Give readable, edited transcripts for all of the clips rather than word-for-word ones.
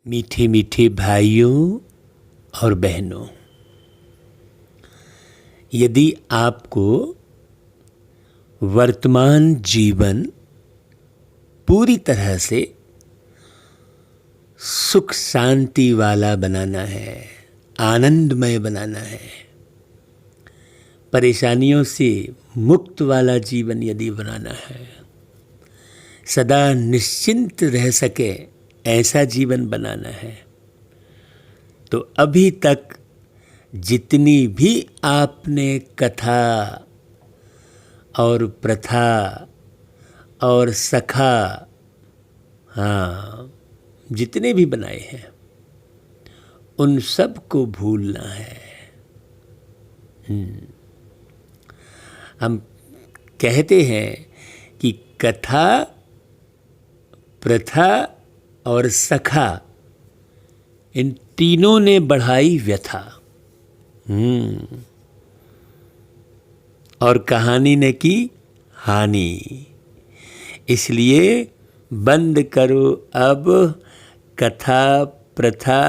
मीठे मीठे भाइयों और बहनों, यदि आपको वर्तमान जीवन पूरी तरह से सुख शांति वाला बनाना है, आनंदमय बनाना है, परेशानियों से मुक्त वाला जीवन यदि बनाना है, सदा निश्चिंत रह सके ऐसा जीवन बनाना है, तो अभी तक जितनी भी आपने कथा और प्रथा और सखा जितने भी बनाए हैं उन सब को भूलना है। हम कहते हैं कि कथा, प्रथा और सखा, इन तीनों ने बढ़ाई व्यथा, और कहानी ने की हानि। इसलिए बंद करो अब कथा, प्रथा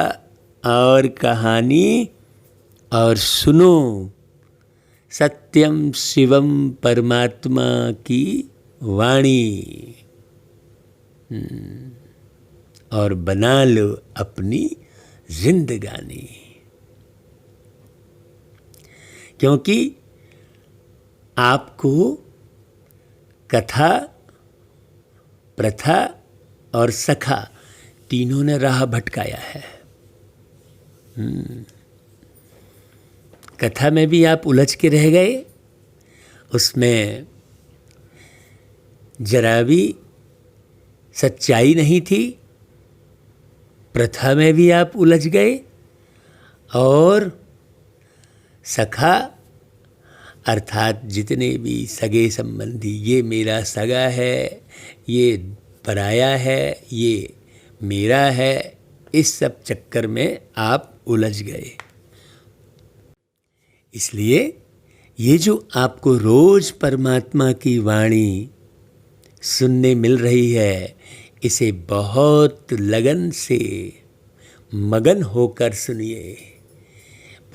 और कहानी और सुनो सत्यम शिवम परमात्मा की वाणी, और बना लो अपनी जिंदगानी। क्योंकि आपको कथा, प्रथा और सखा तीनों ने राह भटकाया है। कथा में भी आप उलझ के रह गए, उसमें जरा भी सच्चाई नहीं थी। प्रथा में भी आप उलझ गए, और सखा अर्थात जितने भी सगे संबंधी, ये मेरा सगा है, ये पराया है, ये मेरा है, इस सब चक्कर में आप उलझ गए। इसलिए ये जो आपको रोज परमात्मा की वाणी सुनने मिल रही है, इसे बहुत लगन से मगन होकर सुनिए,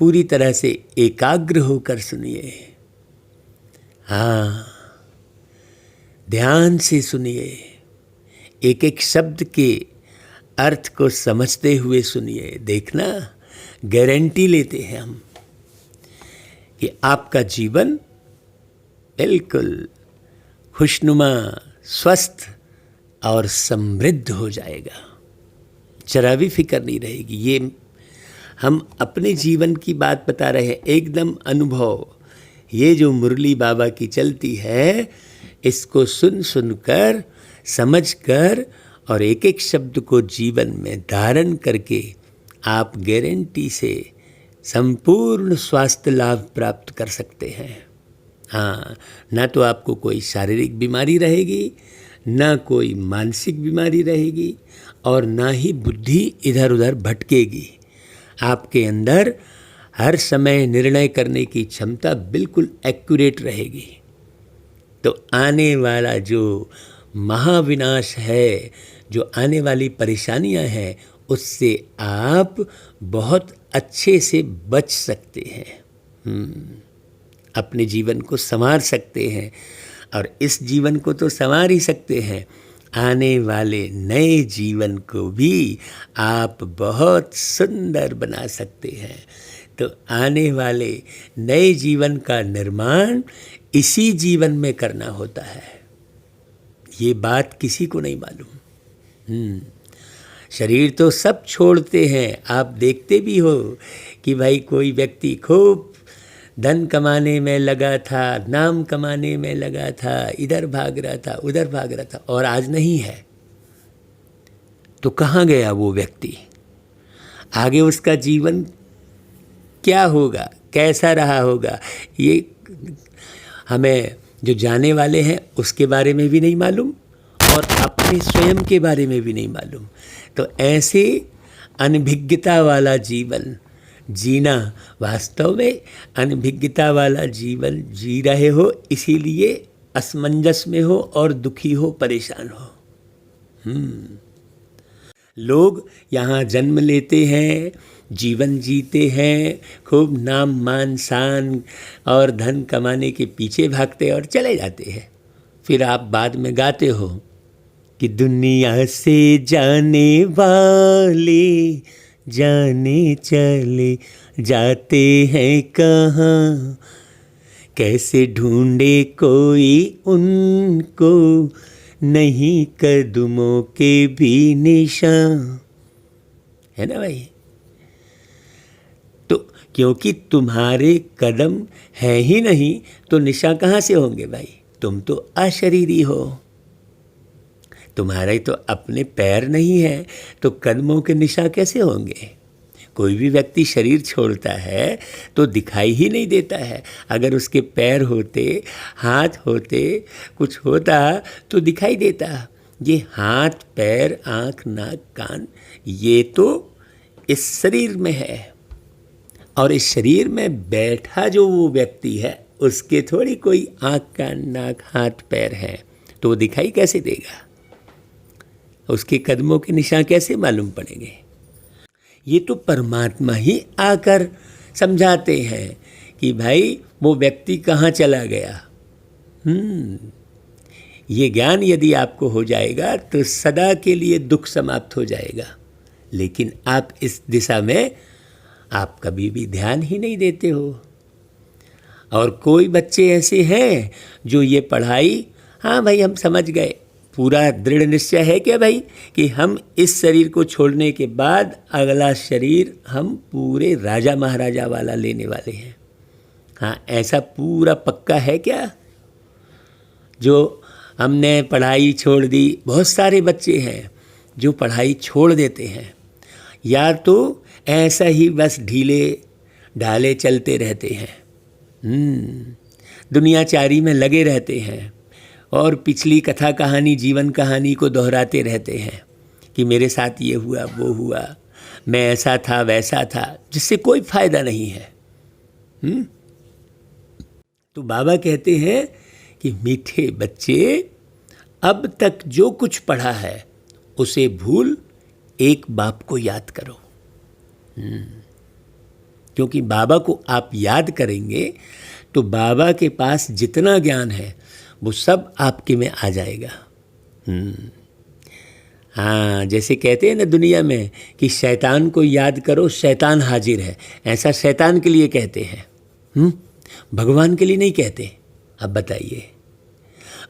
पूरी तरह से एकाग्र होकर सुनिए। ध्यान से सुनिए, एक एक शब्द के अर्थ को समझते हुए सुनिए। देखना, गारंटी लेते हैं हम कि आपका जीवन बिल्कुल खुशनुमा, स्वस्थ और समृद्ध हो जाएगा। जरा भी फिक्र नहीं रहेगी। ये हम अपने जीवन की बात बता रहे हैं, एकदम अनुभव। ये जो मुरली बाबा की चलती है, इसको सुन सुनकर, समझकर और एक एक शब्द को जीवन में धारण करके आप गारंटी से संपूर्ण स्वास्थ्य लाभ प्राप्त कर सकते हैं। ना तो आपको कोई शारीरिक बीमारी रहेगी, ना कोई मानसिक बीमारी रहेगी, और ना ही बुद्धि इधर उधर भटकेगी। आपके अंदर हर समय निर्णय करने की क्षमता बिल्कुल एक्यूरेट रहेगी। तो आने वाला जो महाविनाश है, जो आने वाली परेशानियां हैं, उससे आप बहुत अच्छे से बच सकते हैं। अपने जीवन को संवार सकते हैं, और इस जीवन को तो संवार ही सकते हैं, आने वाले नए जीवन को भी आप बहुत सुंदर बना सकते हैं। तो आने वाले नए जीवन का निर्माण इसी जीवन में करना होता है। ये बात किसी को नहीं मालूम। शरीर तो सब छोड़ते हैं। आप देखते भी हो कि भाई कोई व्यक्ति खूब धन कमाने में लगा था, नाम कमाने में लगा था, इधर भाग रहा था, उधर भाग रहा था, और आज नहीं है। तो कहाँ गया वो व्यक्ति? आगे उसका जीवन क्या होगा, कैसा रहा होगा, ये हमें जो जाने वाले हैं उसके बारे में भी नहीं मालूम, और अपने स्वयं के बारे में भी नहीं मालूम। तो ऐसे अनभिज्ञता वाला जीवन जीना, वास्तव में अनभिज्ञता वाला जीवन जी रहे हो, इसीलिए असमंजस में हो और दुखी हो, परेशान हो। लोग यहाँ जन्म लेते हैं, जीवन जीते हैं, खूब नाम मान शान और धन कमाने के पीछे भागते और चले जाते हैं। फिर आप बाद में गाते हो कि दुनिया से जाने वाले जाने चले जाते हैं कहाँ, कैसे ढूंढे कोई उनको नहीं कदमों के भी निशान। है ना भाई? तो क्योंकि तुम्हारे कदम है ही नहीं तो निशान कहाँ से होंगे भाई? तुम तो अशरीरी हो, तुम्हारे तो अपने पैर नहीं है तो कदमों के निशान कैसे होंगे? कोई भी व्यक्ति शरीर छोड़ता है तो दिखाई ही नहीं देता है। अगर उसके पैर होते, हाथ होते, कुछ होता तो दिखाई देता। ये हाथ, पैर, आँख, नाक, कान, ये तो इस शरीर में है, और इस शरीर में बैठा जो वो व्यक्ति है उसके थोड़ी कोई आँख, कान, नाक, हाथ, पैर है, तो वो दिखाई कैसे देगा? उसके कदमों के निशान कैसे मालूम पड़ेंगे? ये तो परमात्मा ही आकर समझाते हैं कि भाई वो व्यक्ति कहाँ चला गया। ये ज्ञान यदि आपको हो जाएगा तो सदा के लिए दुख समाप्त हो जाएगा। लेकिन आप इस दिशा में आप कभी भी ध्यान ही नहीं देते हो। और कोई बच्चे ऐसे हैं जो ये पढ़ाई, हाँ भाई हम समझ गए, पूरा दृढ़ निश्चय है क्या भाई कि हम इस शरीर को छोड़ने के बाद अगला शरीर हम पूरे राजा महाराजा वाला लेने वाले हैं। हाँ, ऐसा पूरा पक्का है क्या? जो हमने पढ़ाई छोड़ दी, बहुत सारे बच्चे हैं जो पढ़ाई छोड़ देते हैं, या तो ऐसा ही बस ढीले ढाले चलते रहते हैं, दुनियाचारी में लगे रहते हैं और पिछली कथा कहानी, जीवन कहानी को दोहराते रहते हैं कि मेरे साथ ये हुआ, वो हुआ, मैं ऐसा था, वैसा था, जिससे कोई फायदा नहीं है। तो बाबा कहते हैं कि मीठे बच्चे, अब तक जो कुछ पढ़ा है उसे भूल, एक बाप को याद करो। क्योंकि बाबा को आप याद करेंगे तो बाबा के पास जितना ज्ञान है वो सब आपके में आ जाएगा। हाँ, जैसे कहते हैं ना दुनिया में कि शैतान को याद करो, शैतान हाजिर है, ऐसा शैतान के लिए कहते हैं, भगवान के लिए नहीं कहते। अब बताइए,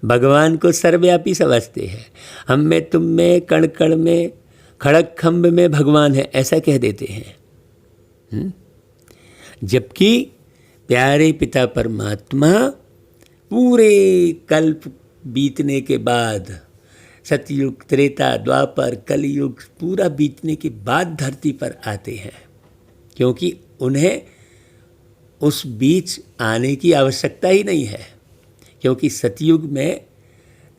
भगवान को सर्वव्यापी समझते हैं, हम में, तुम में, कण कण में, खड़क खम्भ में भगवान है, ऐसा कह देते हैं। जबकि प्यारे पिता परमात्मा पूरे कल्प बीतने के बाद, सतयुग, त्रेता, द्वापर, कलयुग पूरा बीतने के बाद धरती पर आते हैं, क्योंकि उन्हें उस बीच आने की आवश्यकता ही नहीं है। क्योंकि सतयुग में,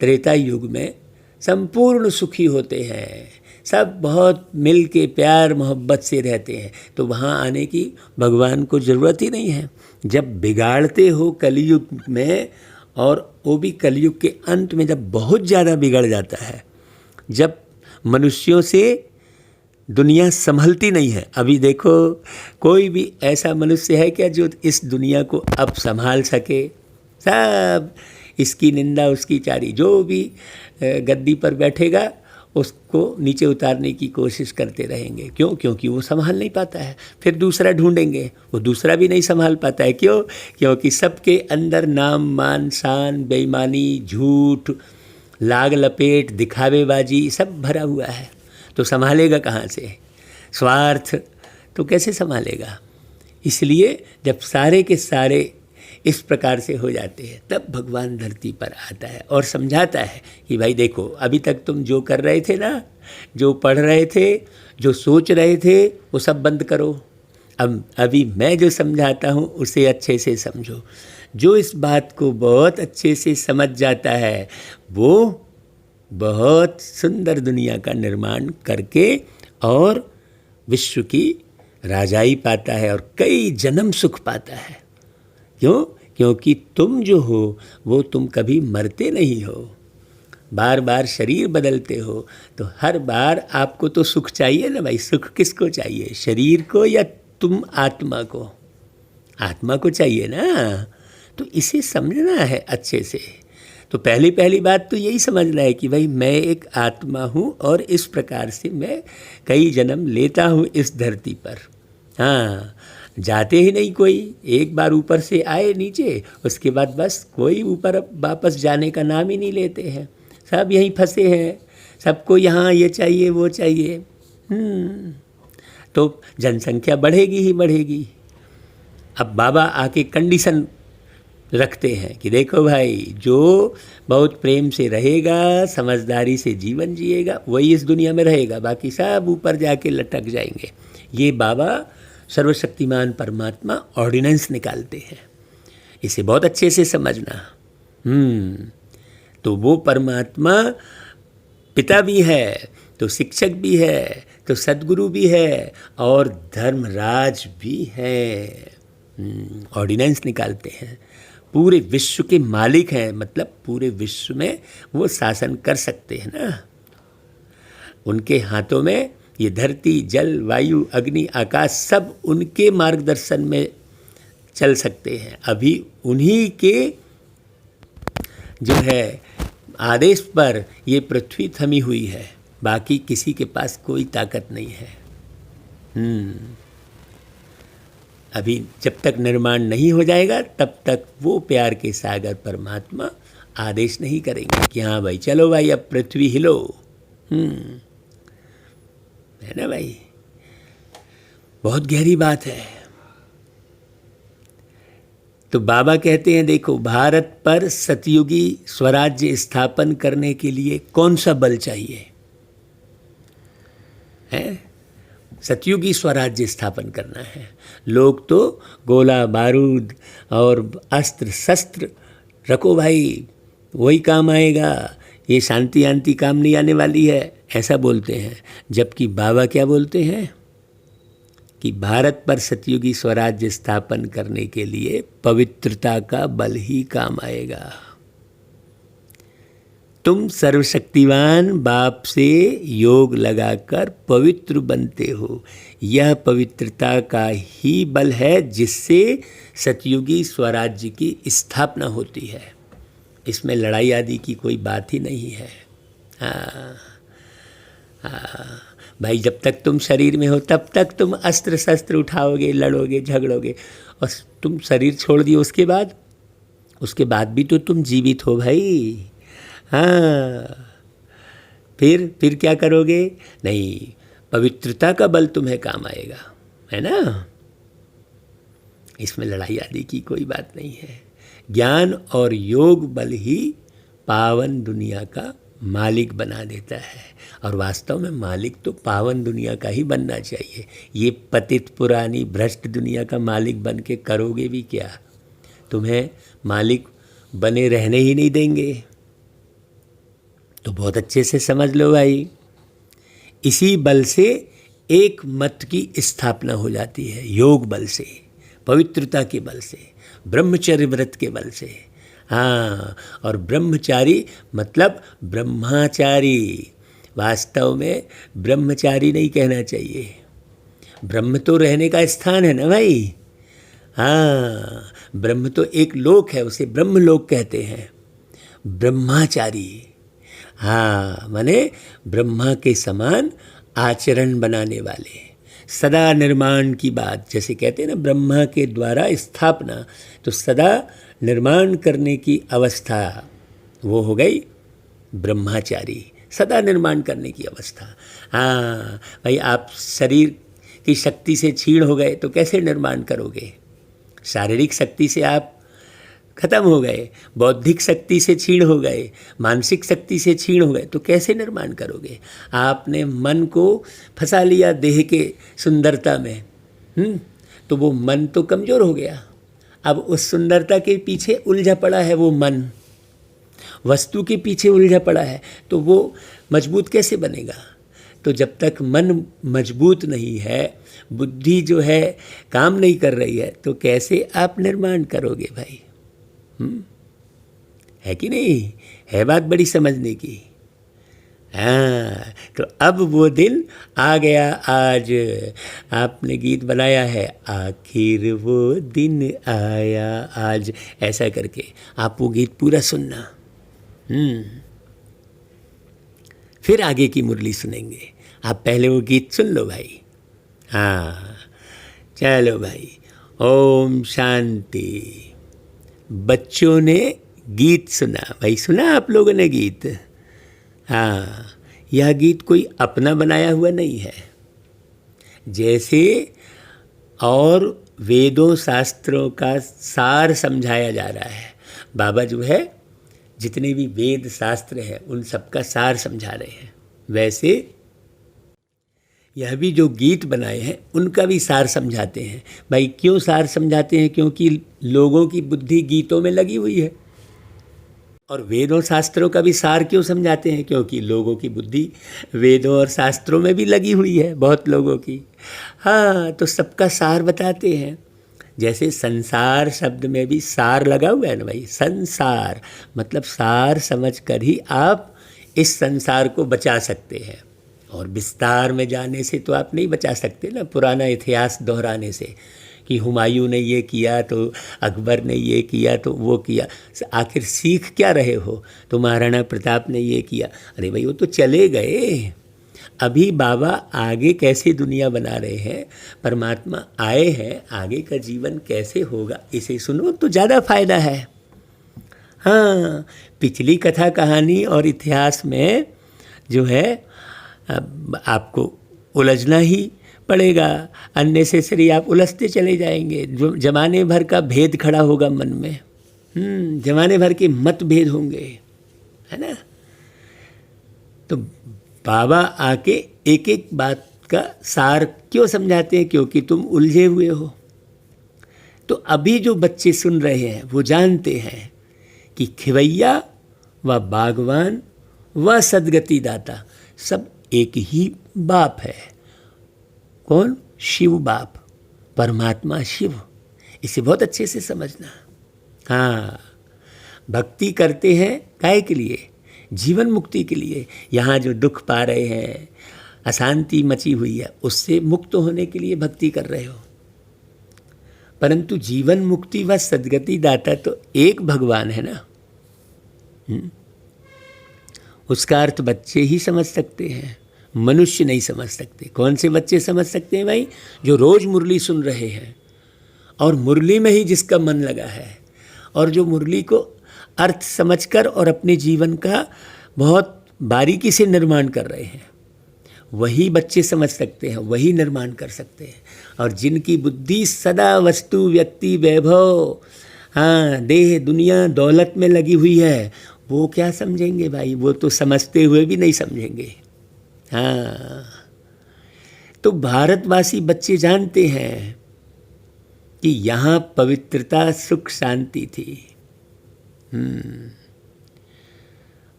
त्रेता युग में संपूर्ण सुखी होते हैं, सब बहुत मिल के प्यार मोहब्बत से रहते हैं, तो वहाँ आने की भगवान को ज़रूरत ही नहीं है। जब बिगाड़ते हो कलयुग में, और वो भी कलयुग के अंत में जब बहुत ज़्यादा बिगड़ जाता है, जब मनुष्यों से दुनिया संभलती नहीं है। अभी देखो, कोई भी ऐसा मनुष्य है क्या जो इस दुनिया को अब संभाल सके? सब इसकी निंदा, उसकी चारी, जो भी गद्दी पर बैठेगा उसको नीचे उतारने की कोशिश करते रहेंगे। क्यों? क्योंकि वो संभाल नहीं पाता है। फिर दूसरा ढूंढेंगे, वो दूसरा भी नहीं संभाल पाता है। क्यों? क्योंकि सबके अंदर नाम, मान, शान, बेईमानी, झूठ, लाग लपेट, दिखावेबाजी सब भरा हुआ है। तो संभालेगा कहाँ से? स्वार्थ तो कैसे संभालेगा? इसलिए जब सारे के सारे इस प्रकार से हो जाते हैं, तब भगवान धरती पर आता है और समझाता है कि भाई देखो, अभी तक तुम जो कर रहे थे ना, जो पढ़ रहे थे, जो सोच रहे थे, वो सब बंद करो। अब अभी मैं जो समझाता हूँ उसे अच्छे से समझो। जो इस बात को बहुत अच्छे से समझ जाता है वो बहुत सुंदर दुनिया का निर्माण करके और विश्व की राजाई पाता है और कई जन्म सुख पाता है। क्यों? क्योंकि तुम जो हो वो तुम कभी मरते नहीं हो। बार बार शरीर बदलते हो, तो हर बार आपको तो सुख चाहिए ना भाई। सुख किसको चाहिए, शरीर को या तुम आत्मा को? आत्मा को चाहिए ना। तो इसे समझना है अच्छे से। तो पहली बात तो यही समझना है कि भाई मैं एक आत्मा हूँ और इस प्रकार से मैं कई जन्म लेता हूँ इस धरती पर। हाँ, जाते ही नहीं कोई, एक बार ऊपर से आए नीचे, उसके बाद बस कोई ऊपर अब वापस जाने का नाम ही नहीं लेते हैं। सब यहीं फंसे हैं, सबको यहाँ ये चाहिए वो चाहिए। तो जनसंख्या बढ़ेगी ही बढ़ेगी। अब बाबा आके कंडीशन रखते हैं कि देखो भाई, जो बहुत प्रेम से रहेगा, समझदारी से जीवन जिएगा, वही इस दुनिया में रहेगा, बाकी सब ऊपर जाके लटक जाएंगे। ये बाबा सर्वशक्तिमान परमात्मा ऑर्डिनेंस निकालते हैं। इसे बहुत अच्छे से समझना। तो वो परमात्मा पिता भी है, तो शिक्षक भी है, तो सद्गुरु भी है और धर्मराज भी है। ऑर्डिनेंस निकालते हैं, पूरे विश्व के मालिक हैं, मतलब पूरे विश्व में वो शासन कर सकते हैं ना। उनके हाथों में ये धरती, जल, वायु, अग्नि, आकाश सब उनके मार्गदर्शन में चल सकते हैं। अभी उन्हीं के जो है आदेश पर ये पृथ्वी थमी हुई है, बाकी किसी के पास कोई ताकत नहीं है। अभी जब तक निर्माण नहीं हो जाएगा तब तक वो प्यार के सागर परमात्मा आदेश नहीं करेंगे कि हाँ भाई चलो भाई अब पृथ्वी हिलो। है ना भाई, बहुत गहरी बात है। तो बाबा कहते हैं देखो, भारत पर सतयुगी स्वराज्य स्थापन करने के लिए कौन सा बल चाहिए है? सतयुगी स्वराज्य स्थापन करना है। लोग तो गोला बारूद और अस्त्र शस्त्र रखो भाई, वही काम आएगा, ये शांति आंति काम नहीं आने वाली है, ऐसा बोलते हैं। जबकि बाबा क्या बोलते हैं कि भारत पर सतयुगी स्वराज्य स्थापन करने के लिए पवित्रता का बल ही काम आएगा। तुम सर्वशक्तिवान बाप से योग लगाकर पवित्र बनते हो। यह पवित्रता का ही बल है जिससे सतयुगी स्वराज्य की स्थापना होती है। इसमें लड़ाई आदि की कोई बात ही नहीं है। भाई, जब तक तुम शरीर में हो तब तक तुम अस्त्र शस्त्र उठाओगे, लड़ोगे, झगड़ोगे, और तुम शरीर छोड़ दिए उसके बाद भी तो तुम जीवित हो भाई। फिर क्या करोगे? नहीं, पवित्रता का बल तुम्हें काम आएगा, है ना। इसमें लड़ाई आदि की कोई बात नहीं है। ज्ञान और योग बल ही पावन दुनिया का मालिक बना देता है, और वास्तव में मालिक तो पावन दुनिया का ही बनना चाहिए। ये पतित पुरानी भ्रष्ट दुनिया का मालिक बन के करोगे भी क्या? तुम्हें मालिक बने रहने ही नहीं देंगे। तो बहुत अच्छे से समझ लो भाई, इसी बल से एक मत की स्थापना हो जाती है, योग बल से, पवित्रता के बल से, ब्रह्मचर्य व्रत के बल से। और ब्रह्मचारी मतलब ब्रह्माचारी। वास्तव में ब्रह्मचारी नहीं कहना चाहिए, ब्रह्म तो रहने का स्थान है ना भाई। ब्रह्म तो एक लोक है, उसे ब्रह्म लोक कहते हैं। ब्रह्माचारी माने ब्रह्मा के समान आचरण बनाने वाले, सदा निर्माण की बात, जैसे कहते हैं ना ब्रह्मा के द्वारा स्थापना, तो सदा निर्माण करने की अवस्था वो हो गई ब्रह्माचारी, सदा निर्माण करने की अवस्था। भाई, आप शरीर की शक्ति से क्षीण हो गए तो कैसे निर्माण करोगे? शारीरिक शक्ति से आप खत्म हो गए, बौद्धिक शक्ति से क्षीण हो गए, मानसिक शक्ति से क्षीण हो गए, तो कैसे निर्माण करोगे? आपने मन को फंसा लिया देह के सुंदरता में, तो वो मन तो कमज़ोर हो गया। अब उस सुंदरता के पीछे उलझा पड़ा है वो मन, वस्तु के पीछे उलझा पड़ा है, तो वो मजबूत कैसे बनेगा? तो जब तक मन मजबूत नहीं है, बुद्धि जो है काम नहीं कर रही है, तो कैसे आप निर्माण करोगे भाई? है कि नहीं? है बात बड़ी समझने की। हाँ, तो अब वो दिन आ गया आज। आपने गीत बनाया है, आखिर वो दिन आया आज, ऐसा करके आप वो गीत पूरा सुनना। फिर आगे की मुरली सुनेंगे। आप पहले वो गीत सुन लो भाई। हाँ चलो भाई, ओम शांति। बच्चों ने गीत सुना भाई, सुना आप लोगों ने गीत? हाँ, यह गीत कोई अपना बनाया हुआ नहीं है। जैसे और वेदों शास्त्रों का सार समझाया जा रहा है, बाबा जो है जितने भी वेद शास्त्र हैं उन सबका सार समझा रहे हैं, वैसे यह भी जो गीत बनाए हैं उनका भी सार समझाते हैं। भाई क्यों सार समझाते हैं? क्योंकि लोगों की बुद्धि गीतों में लगी हुई है। और वेदों शास्त्रों का भी सार क्यों समझाते हैं? क्योंकि लोगों की बुद्धि वेदों और शास्त्रों में भी लगी हुई है, बहुत लोगों की। हाँ, तो सबका सार बताते हैं। जैसे संसार शब्द में भी सार लगा हुआ है ना भाई, संसार मतलब सार समझ कर ही आप इस संसार को बचा सकते हैं। और विस्तार में जाने से तो आप नहीं बचा सकते ना, पुराना इतिहास दोहराने से कि हुमायूं ने ये किया तो अकबर ने ये किया तो वो किया, आखिर सीख क्या रहे हो? तो महाराणा प्रताप ने ये किया, अरे भाई वो तो चले गए। अभी बाबा आगे कैसे दुनिया बना रहे हैं, परमात्मा आए हैं, आगे का जीवन कैसे होगा इसे सुनो तो ज़्यादा फायदा है। हाँ, पिछली कथा कहानी और इतिहास में जो है आपको उलझना ही पड़ेगा, अननेसेसरी आप उलझते चले जाएंगे। जो जमाने भर का भेद खड़ा होगा मन में, जमाने भर के मतभेद होंगे, है ना। तो बाबा आके एक एक बात का सार क्यों समझाते हैं? क्योंकि तुम उलझे हुए हो। तो अभी जो बच्चे सुन रहे हैं वो जानते हैं कि खिवैया व बागवान व सदगति दाता सब एक ही बाप है। कौन? शिव बाप, परमात्मा शिव। इसे बहुत अच्छे से समझना। हाँ, भक्ति करते हैं काहे के लिए? जीवन मुक्ति के लिए। यहाँ जो दुख पा रहे हैं, अशांति मची हुई है, उससे मुक्त होने के लिए भक्ति कर रहे हो। परंतु जीवन मुक्ति व सदगति दाता तो एक भगवान है ना। उसका अर्थ बच्चे ही समझ सकते हैं, मनुष्य नहीं समझ सकते। कौन से बच्चे समझ सकते हैं भाई? जो रोज़ मुरली सुन रहे हैं और मुरली में ही जिसका मन लगा है, और जो मुरली को अर्थ समझकर और अपने जीवन का बहुत बारीकी से निर्माण कर रहे हैं, वही बच्चे समझ सकते हैं, वही निर्माण कर सकते हैं। और जिनकी बुद्धि सदा वस्तु व्यक्ति वैभव, हाँ, देह दुनिया दौलत में लगी हुई है, वो क्या समझेंगे भाई? वो तो समझते हुए भी नहीं समझेंगे। हाँ, तो भारतवासी बच्चे जानते हैं कि यहाँ पवित्रता सुख शांति थी।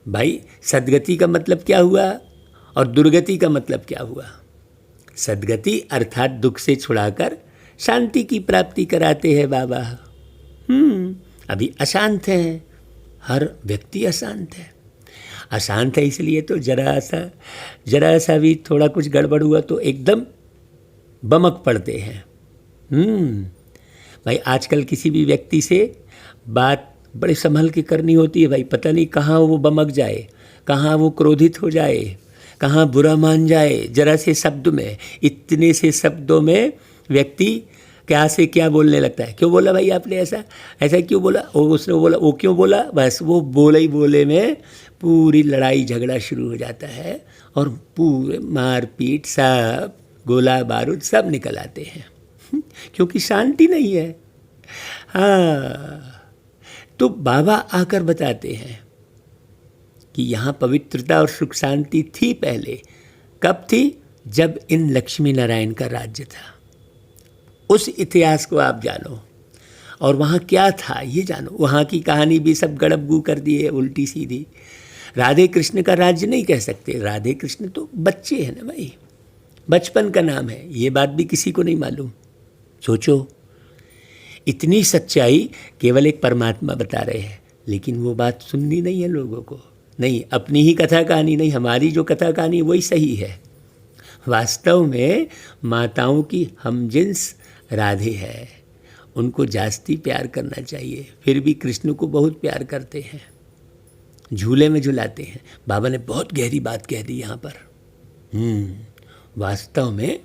भाई सदगति का मतलब क्या हुआ और दुर्गति का मतलब क्या हुआ? सदगति अर्थात दुख से छुड़ाकर शांति की प्राप्ति कराते हैं बाबा। अभी अशांत है, हर व्यक्ति अशांत है। अशांत है इसलिए तो जरा सा भी थोड़ा कुछ गड़बड़ हुआ तो एकदम बमक पड़ते हैं। भाई आजकल किसी भी व्यक्ति से बात बड़े संभल के करनी होती है भाई, पता नहीं कहाँ वो बमक जाए, कहाँ वो क्रोधित हो जाए, कहाँ बुरा मान जाए। जरा से शब्द में, इतने से शब्दों में व्यक्ति क्या से क्या बोलने लगता है। क्यों बोला भाई आपने ऐसा क्यों बोला? उसने बोला, वो क्यों बोला? बस वो बोले ही बोले में पूरी लड़ाई झगड़ा शुरू हो जाता है और पूरे मारपीट सब गोला बारूद सब निकल आते हैं क्योंकि शांति नहीं है। हाँ, तो बाबा आकर बताते हैं कि यहाँ पवित्रता और सुख शांति थी पहले। कब थी? जब इन लक्ष्मी नारायण का राज्य था। उस इतिहास को आप जानो और वहाँ क्या था ये जानो। वहाँ की कहानी भी सब गड़बगू कर दी है, उल्टी सीधी। राधे कृष्ण का राज्य नहीं कह सकते। राधे कृष्ण तो बच्चे हैं ना भाई, बचपन का नाम है। ये बात भी किसी को नहीं मालूम। सोचो, इतनी सच्चाई केवल एक परमात्मा बता रहे हैं। लेकिन वो बात सुननी नहीं है लोगों को। नहीं, अपनी ही कथा कहानी नहीं, हमारी जो कथा कहानी वही सही है। वास्तव में माताओं की हमजिन्स राधे है, उनको जास्ती प्यार करना चाहिए। फिर भी कृष्ण को बहुत प्यार करते हैं, झूले में झुलाते हैं। बाबा ने बहुत गहरी बात कह दी यहाँ पर। वास्तव में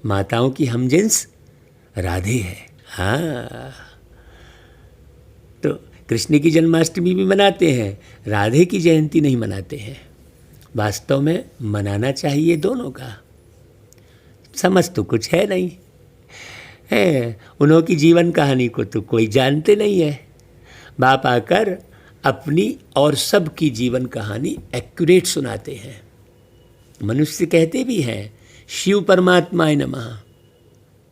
माताओं की हमजिन्स राधे है। हाँ, तो कृष्ण की जन्माष्टमी भी मनाते हैं, राधे की जयंती नहीं मनाते हैं। वास्तव में मनाना चाहिए दोनों का। समझ तो कुछ है नहीं है, उन्हों की जीवन कहानी को तो कोई जानते नहीं है। बाप आकर अपनी और सब की जीवन कहानी एक्यूरेट सुनाते हैं। मनुष्य कहते भी हैं शिव परमात्माय नमः,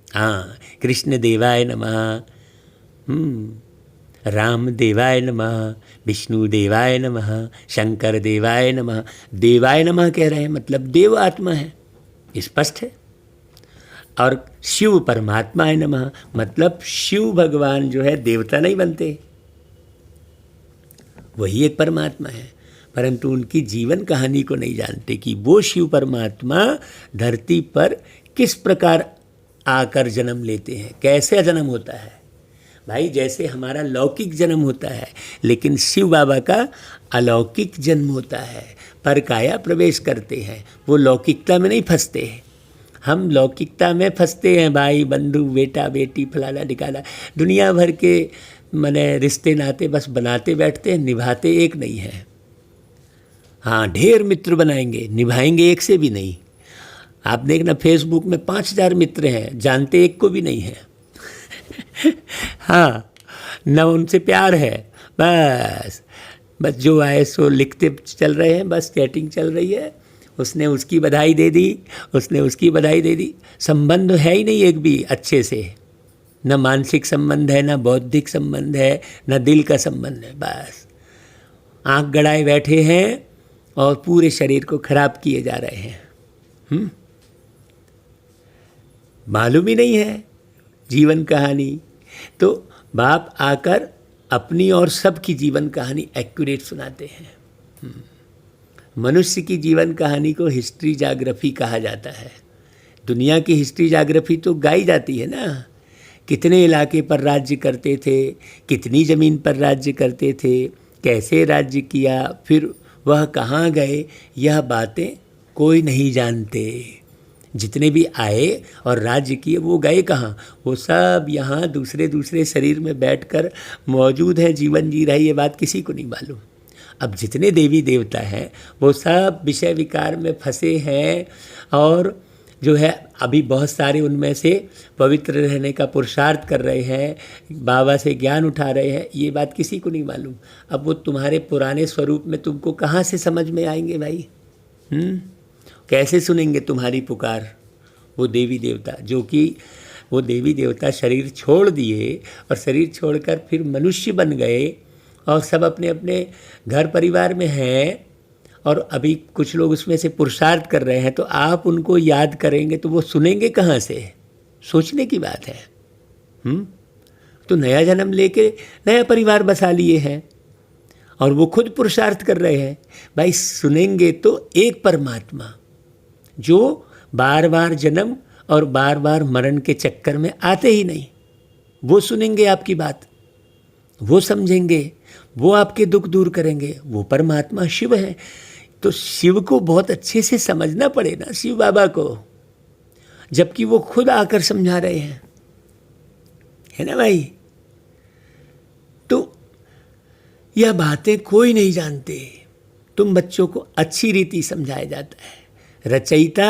हाँ, कृष्ण देवाय नमः, राम देवाय नमः, विष्णु देवाय नमः, शंकर देवाय नमः। देवाय नमः कह रहे हैं मतलब देव आत्मा है, स्पष्ट है। और शिव परमात्माय नमः मतलब शिव भगवान जो है देवता नहीं बनते, वही एक परमात्मा है। परंतु उनकी जीवन कहानी को नहीं जानते कि वो शिव परमात्मा धरती पर किस प्रकार आकर जन्म लेते हैं, कैसे जन्म होता है। भाई जैसे हमारा लौकिक जन्म होता है, लेकिन शिव बाबा का अलौकिक जन्म होता है। पर काया प्रवेश करते हैं, वो लौकिकता में नहीं फंसते। हम लौकिकता में फंसते हैं, भाई बंधु बेटा बेटी फलाना निकाला, दुनिया भर के मने रिश्ते नाते बस बनाते बैठते हैं, निभाते एक नहीं है। हाँ, ढेर मित्र बनाएंगे, निभाएंगे एक से भी नहीं। आप देखना फेसबुक में 5000 मित्र हैं, जानते एक को भी नहीं है। हाँ, न उनसे प्यार है, बस जो आए सो लिखते चल रहे हैं, बस चैटिंग चल रही है। उसने उसकी बधाई दे दी, उसने उसकी बधाई दे दी। संबंध है ही नहीं एक भी अच्छे से, न मानसिक संबंध है, न बौद्धिक संबंध है, न दिल का संबंध है। बस आँख गड़ाए बैठे हैं और पूरे शरीर को खराब किए जा रहे हैं। मालूम ही नहीं है जीवन कहानी। तो बाप आकर अपनी और सबकी जीवन कहानी एक्यूरेट सुनाते हैं। मनुष्य की जीवन कहानी को हिस्ट्री जाग्राफी कहा जाता है। दुनिया की हिस्ट्री जाग्राफी तो गाई जाती है ना, कितने इलाके पर राज्य करते थे, कितनी ज़मीन पर राज्य करते थे, कैसे राज्य किया, फिर वह कहाँ गए, यह बातें कोई नहीं जानते। जितने भी आए और राज्य किए वो गए कहाँ, वो सब यहाँ दूसरे दूसरे शरीर में बैठकर मौजूद है, जीवन जी रहे, ये बात किसी को नहीं मालूम। अब जितने देवी देवता हैं वो सब विषय विकार में फंसे हैं, और जो है अभी बहुत सारे उनमें से पवित्र रहने का पुरुषार्थ कर रहे हैं, बाबा से ज्ञान उठा रहे हैं, ये बात किसी को नहीं मालूम। अब वो तुम्हारे पुराने स्वरूप में तुमको कहाँ से समझ में आएंगे भाई? कैसे सुनेंगे तुम्हारी पुकार वो देवी देवता? जो कि वो देवी देवता शरीर छोड़ दिए और शरीर छोड़कर फिर मनुष्य बन गए और सब अपने अपने घर परिवार में हैं, और अभी कुछ लोग उसमें से पुरुषार्थ कर रहे हैं। तो आप उनको याद करेंगे तो वो सुनेंगे कहाँ से? सोचने की बात है। तो नया जन्म लेके नया परिवार बसा लिए हैं और वो खुद पुरुषार्थ कर रहे हैं। भाई सुनेंगे तो एक परमात्मा जो बार बार जन्म और बार बार मरण के चक्कर में आते ही नहीं, वो सुनेंगे आपकी बात, वो समझेंगे, वो आपके दुख दूर करेंगे। वो परमात्मा शिव है। तो शिव को बहुत अच्छे से समझना पड़े ना, शिव बाबा को, जबकि वो खुद आकर समझा रहे हैं, है ना भाई? तो यह बातें कोई नहीं जानते। तुम बच्चों को अच्छी रीति समझाया जाता है। रचयिता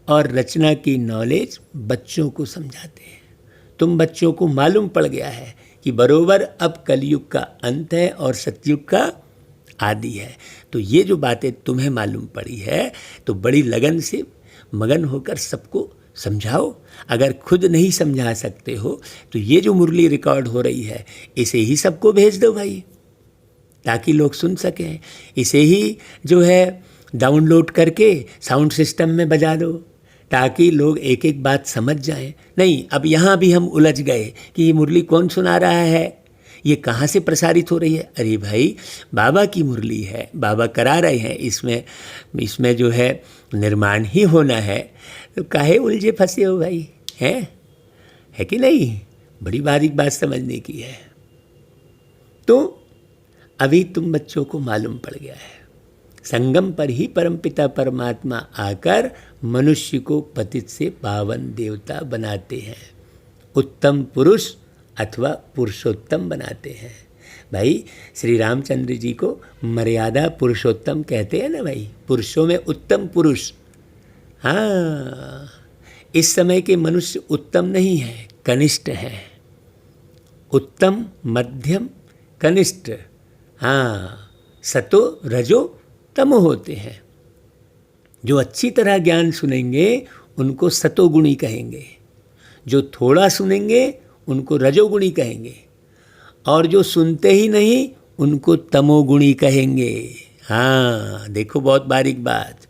और रचना की नॉलेज बच्चों को समझाते हैं। तुम बच्चों को मालूम पड़ गया है कि बरोबर अब कलयुग का अंत है और सतयुग का आदि है। तो ये जो बातें तुम्हें मालूम पड़ी है तो बड़ी लगन से मगन होकर सबको समझाओ। अगर खुद नहीं समझा सकते हो तो ये जो मुरली रिकॉर्ड हो रही है इसे ही सबको भेज दो भाई, ताकि लोग सुन सकें। इसे ही जो है डाउनलोड करके साउंड सिस्टम में बजा दो, ताकि लोग एक एक बात समझ जाएं। नहीं, अब यहाँ भी हम उलझ गए कि ये मुरली कौन सुना रहा है, ये कहाँ से प्रसारित हो रही है? अरे भाई बाबा की मुरली है, बाबा करा रहे हैं, इसमें जो है निर्माण ही होना है, तो काहे उलझे फंसे हो भाई? है कि नहीं? बड़ी बारीक बात समझने की है। तो अभी तुम बच्चों को मालूम पड़ गया है, संगम पर ही परमपिता परमात्मा आकर मनुष्य को पतित से पावन देवता बनाते हैं, उत्तम पुरुष अथवा पुरुषोत्तम बनाते हैं। भाई श्री रामचंद्र जी को मर्यादा पुरुषोत्तम कहते हैं ना भाई, पुरुषों में उत्तम पुरुष। हाँ, इस समय के मनुष्य उत्तम नहीं है, कनिष्ठ है। उत्तम, मध्यम, कनिष्ठ। हाँ, सतो रजो तमो होते हैं। जो अच्छी तरह ज्ञान सुनेंगे उनको सतोगुणी कहेंगे, जो थोड़ा सुनेंगे उनको रजोगुणी कहेंगे, और जो सुनते ही नहीं उनको तमोगुणी कहेंगे। हाँ, देखो बहुत बारीक बात।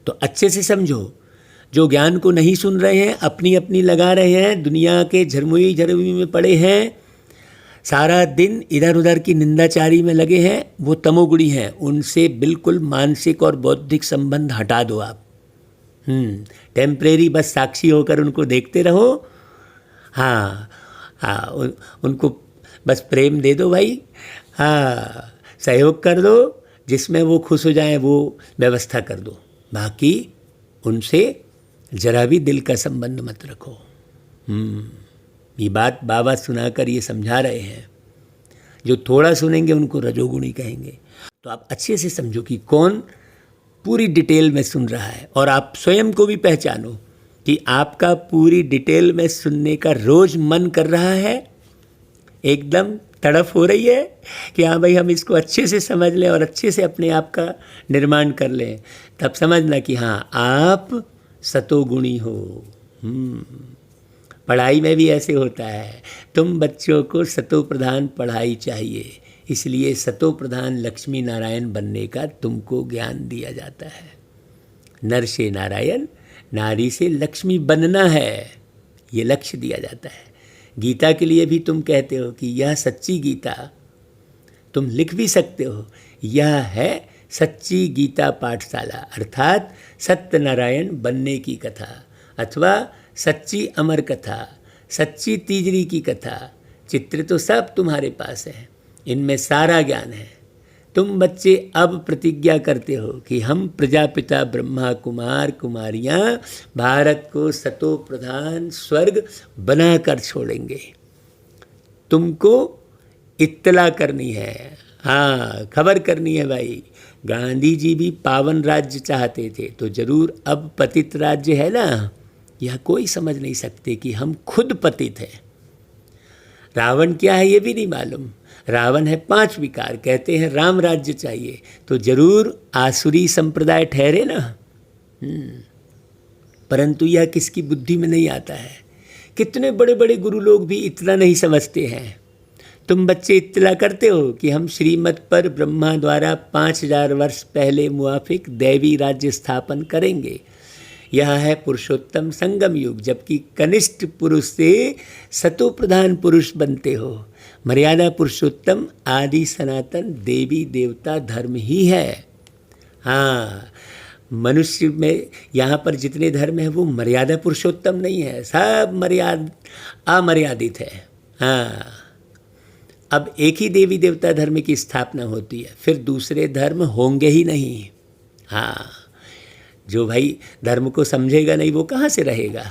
तो अच्छे से समझो, जो ज्ञान को नहीं सुन रहे हैं, अपनी अपनी लगा रहे हैं, दुनिया के झरमुई झरमुई में पड़े हैं, सारा दिन इधर उधर की निंदाचारी में लगे हैं, वो तमोगुणी हैं। उनसे बिल्कुल मानसिक और बौद्धिक संबंध हटा दो आप। टेम्परेरी बस साक्षी होकर उनको देखते रहो। हाँ, उनको बस प्रेम दे दो भाई। हाँ, सहयोग कर दो, जिसमें वो खुश हो जाएं वो व्यवस्था कर दो। बाकी उनसे जरा भी दिल का संबंध मत रखो। ये बात बाबा सुनाकर ये समझा रहे हैं। जो थोड़ा सुनेंगे उनको रजोगुणी कहेंगे। तो आप अच्छे से समझो कि कौन पूरी डिटेल में सुन रहा है, और आप स्वयं को भी पहचानो कि आपका पूरी डिटेल में सुनने का रोज मन कर रहा है, एकदम तड़फ हो रही है कि हाँ भाई हम इसको अच्छे से समझ लें और अच्छे से अपने आप का निर्माण कर लें। तब समझना कि हाँ आप सतोगुणी हो। पढ़ाई में भी ऐसे होता है, तुम बच्चों को सतो प्रधान पढ़ाई चाहिए, इसलिए सतो प्रधान लक्ष्मी नारायण बनने का तुमको ज्ञान दिया जाता है। नर से नारायण, नारी से लक्ष्मी बनना है, ये लक्ष्य दिया जाता है। गीता के लिए भी तुम कहते हो कि यह सच्ची गीता, तुम लिख भी सकते हो, यह है सच्ची गीता पाठशाला, अर्थात सत्यनारायण बनने की कथा, अथवा सच्ची अमर कथा, सच्ची तीजरी की कथा। चित्र तो सब तुम्हारे पास है, इनमें सारा ज्ञान है। तुम बच्चे अब प्रतिज्ञा करते हो कि हम प्रजापिता ब्रह्मा कुमार कुमारियाँ भारत को सतो प्रधान स्वर्ग बनाकर छोड़ेंगे। तुमको इत्तला करनी है, हाँ खबर करनी है भाई। गांधी जी भी पावन राज्य चाहते थे, तो जरूर अब पतित राज्य है ना, यह कोई समझ नहीं सकते कि हम खुद पतित हैं। रावण क्या है ये भी नहीं मालूम। रावण है 5 विकार, कहते हैं राम राज्य चाहिए, तो जरूर आसुरी संप्रदाय ठहरे ना। परंतु यह किसकी बुद्धि में नहीं आता है। कितने बड़े बड़े गुरु लोग भी इतना नहीं समझते हैं। तुम बच्चे इत्तला करते हो कि हम श्रीमत पर ब्रह्मा द्वारा 5000 वर्ष पहले मुआफिक दैवी राज्य स्थापन करेंगे। यह है पुरुषोत्तम संगम युग, जबकि कनिष्ठ पुरुष से सतो प्रधान पुरुष बनते हो। मर्यादा पुरुषोत्तम आदि सनातन देवी देवता धर्म ही है। हाँ, मनुष्य में यहाँ पर जितने धर्म है वो मर्यादा पुरुषोत्तम नहीं है, सब अमर्यादित है। हाँ, अब एक ही देवी देवता धर्म की स्थापना होती है, फिर दूसरे धर्म होंगे ही नहीं। हाँ, जो भाई धर्म को समझेगा नहीं वो कहाँ से रहेगा।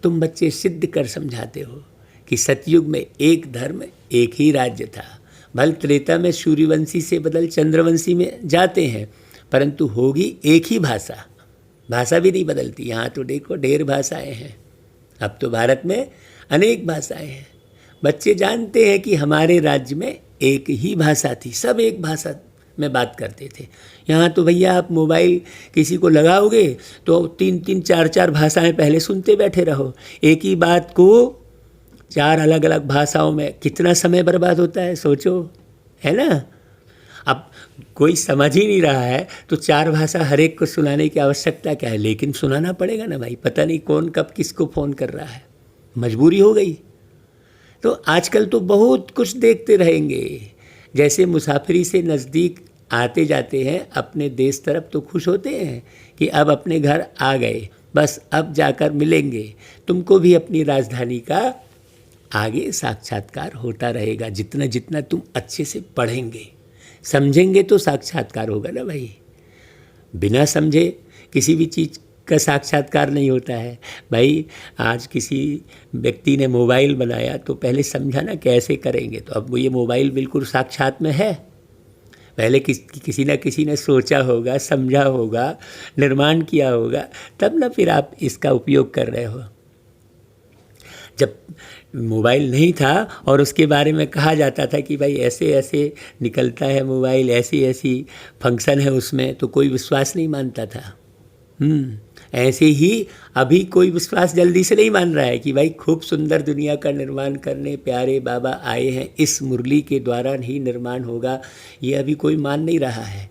तुम बच्चे सिद्ध कर समझाते हो कि सतयुग में एक धर्म एक ही राज्य था। भल त्रेता में सूर्यवंशी से बदल चंद्रवंशी में जाते हैं, परंतु होगी एक ही भाषा, भाषा भी नहीं बदलती। यहाँ तो देखो ढेर भाषाएं हैं, अब तो भारत में अनेक भाषाएं हैं। बच्चे जानते हैं कि हमारे राज्य में एक ही भाषा थी, सब एक भाषा में बात करते थे। यहाँ तो भैया आप मोबाइल किसी को लगाओगे तो 3-3 4-4 भाषाएं पहले सुनते बैठे रहो। एक ही बात को 4 अलग अलग भाषाओं में कितना समय बर्बाद होता है, सोचो, है ना। अब कोई समझ ही नहीं रहा है तो 4 भाषा हर एक को सुनाने की आवश्यकता क्या है, लेकिन सुनाना पड़ेगा ना भाई। पता नहीं कौन कब किसको फ़ोन कर रहा है, मजबूरी हो गई। तो आजकल तो बहुत कुछ देखते रहेंगे। जैसे मुसाफिरी से नज़दीक आते जाते हैं अपने देश तरफ तो खुश होते हैं कि अब अपने घर आ गए, बस अब जाकर मिलेंगे। तुमको भी अपनी राजधानी का आगे साक्षात्कार होता रहेगा। जितना जितना तुम अच्छे से पढ़ेंगे समझेंगे तो साक्षात्कार होगा ना भाई। बिना समझे किसी भी चीज़ का साक्षात्कार नहीं होता है भाई। आज किसी व्यक्ति ने मोबाइल बनाया तो पहले समझा ना कैसे करेंगे, तो अब वो ये मोबाइल बिल्कुल साक्षात में है। पहले किसी ना किसी ने सोचा होगा, समझा होगा, निर्माण किया होगा, तब ना फिर आप इसका उपयोग कर रहे हो। जब मोबाइल नहीं था और उसके बारे में कहा जाता था कि भाई ऐसे ऐसे निकलता है मोबाइल, ऐसी ऐसी फंक्शन है उसमें, तो कोई विश्वास नहीं मानता था। ऐसे ही अभी कोई विश्वास जल्दी से नहीं मान रहा है कि भाई खूब सुंदर दुनिया का निर्माण करने प्यारे बाबा आए हैं, इस मुरली के द्वारा ही निर्माण होगा, ये अभी कोई मान नहीं रहा है।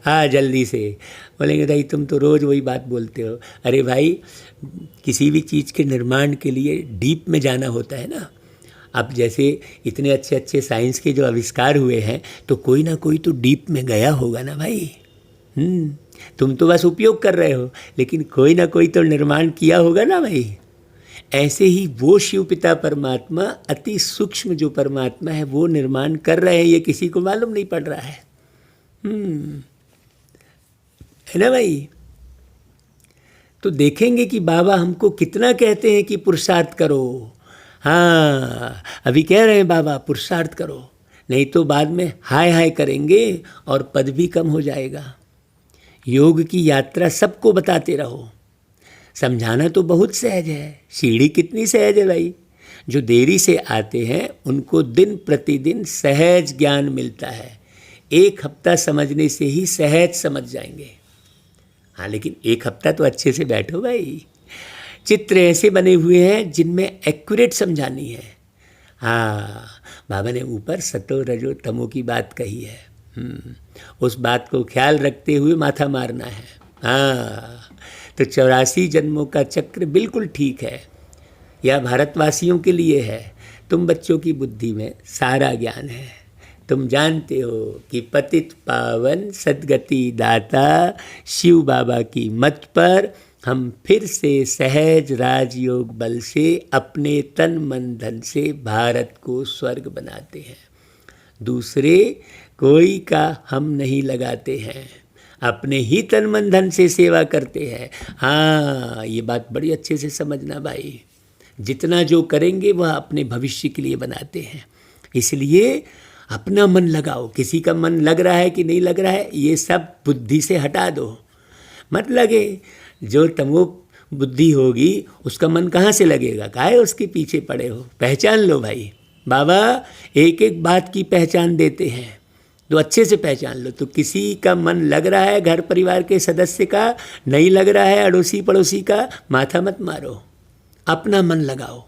हाँ, जल्दी से बोलेंगे भाई तुम तो रोज़ वही बात बोलते हो। अरे भाई, किसी भी चीज़ के निर्माण के लिए डीप में जाना होता है ना। अब जैसे इतने अच्छे अच्छे साइंस के जो आविष्कार हुए हैं तो कोई ना कोई तो डीप में गया होगा ना भाई। तुम तो बस उपयोग कर रहे हो, लेकिन कोई ना कोई तो निर्माण किया होगा ना भाई। ऐसे ही वो शिव पिता परमात्मा, अति सूक्ष्म जो परमात्मा है, वो निर्माण कर रहे हैं, ये किसी को मालूम नहीं पड़ रहा है। है ना भाई। तो देखेंगे कि बाबा हमको कितना कहते हैं कि पुरुषार्थ करो। हाँ, अभी कह रहे हैं बाबा पुरुषार्थ करो, नहीं तो बाद में हाय हाय करेंगे और पद भी कम हो जाएगा। योग की यात्रा सबको बताते रहो। समझाना तो बहुत सहज है, सीढ़ी कितनी सहज है भाई। जो देरी से आते हैं उनको दिन प्रतिदिन सहज ज्ञान मिलता है। 1 हफ्ता समझने से ही सहज समझ जाएंगे। हाँ, लेकिन 1 हफ्ता तो अच्छे से बैठो भाई। चित्र ऐसे बने हुए हैं जिनमें एक्यूरेट समझानी है। हाँ, बाबा ने ऊपर सतो रजो तमो की बात कही है। उस बात को ख्याल रखते हुए माथा मारना है। हाँ, तो 84 जन्मों का चक्र बिल्कुल ठीक है। यह भारतवासियों के लिए है। तुम बच्चों की बुद्धि में सारा ज्ञान है। तुम जानते हो कि पतित पावन सद्गति दाता शिव बाबा की मत पर हम फिर से सहज राजयोग बल से अपने तन मन धन से भारत को स्वर्ग बनाते हैं। दूसरे कोई का हम नहीं लगाते हैं, अपने ही तन मन धन से सेवा करते हैं। हाँ, ये बात बड़ी अच्छे से समझना भाई। जितना जो करेंगे वह अपने भविष्य के लिए बनाते हैं। इसलिए अपना मन लगाओ। किसी का मन लग रहा है कि नहीं लग रहा है, ये सब बुद्धि से हटा दो। मत लगे। जो तमो बुद्धि होगी उसका मन कहाँ से लगेगा? काहे उसके पीछे पड़े हो? पहचान लो भाई। बाबा एक एक बात की पहचान देते हैं, तो अच्छे से पहचान लो। तो किसी का मन लग रहा है, घर परिवार के सदस्य का नहीं लग रहा है, अड़ोसी पड़ोसी का, माथा मत मारो, अपना मन लगाओ।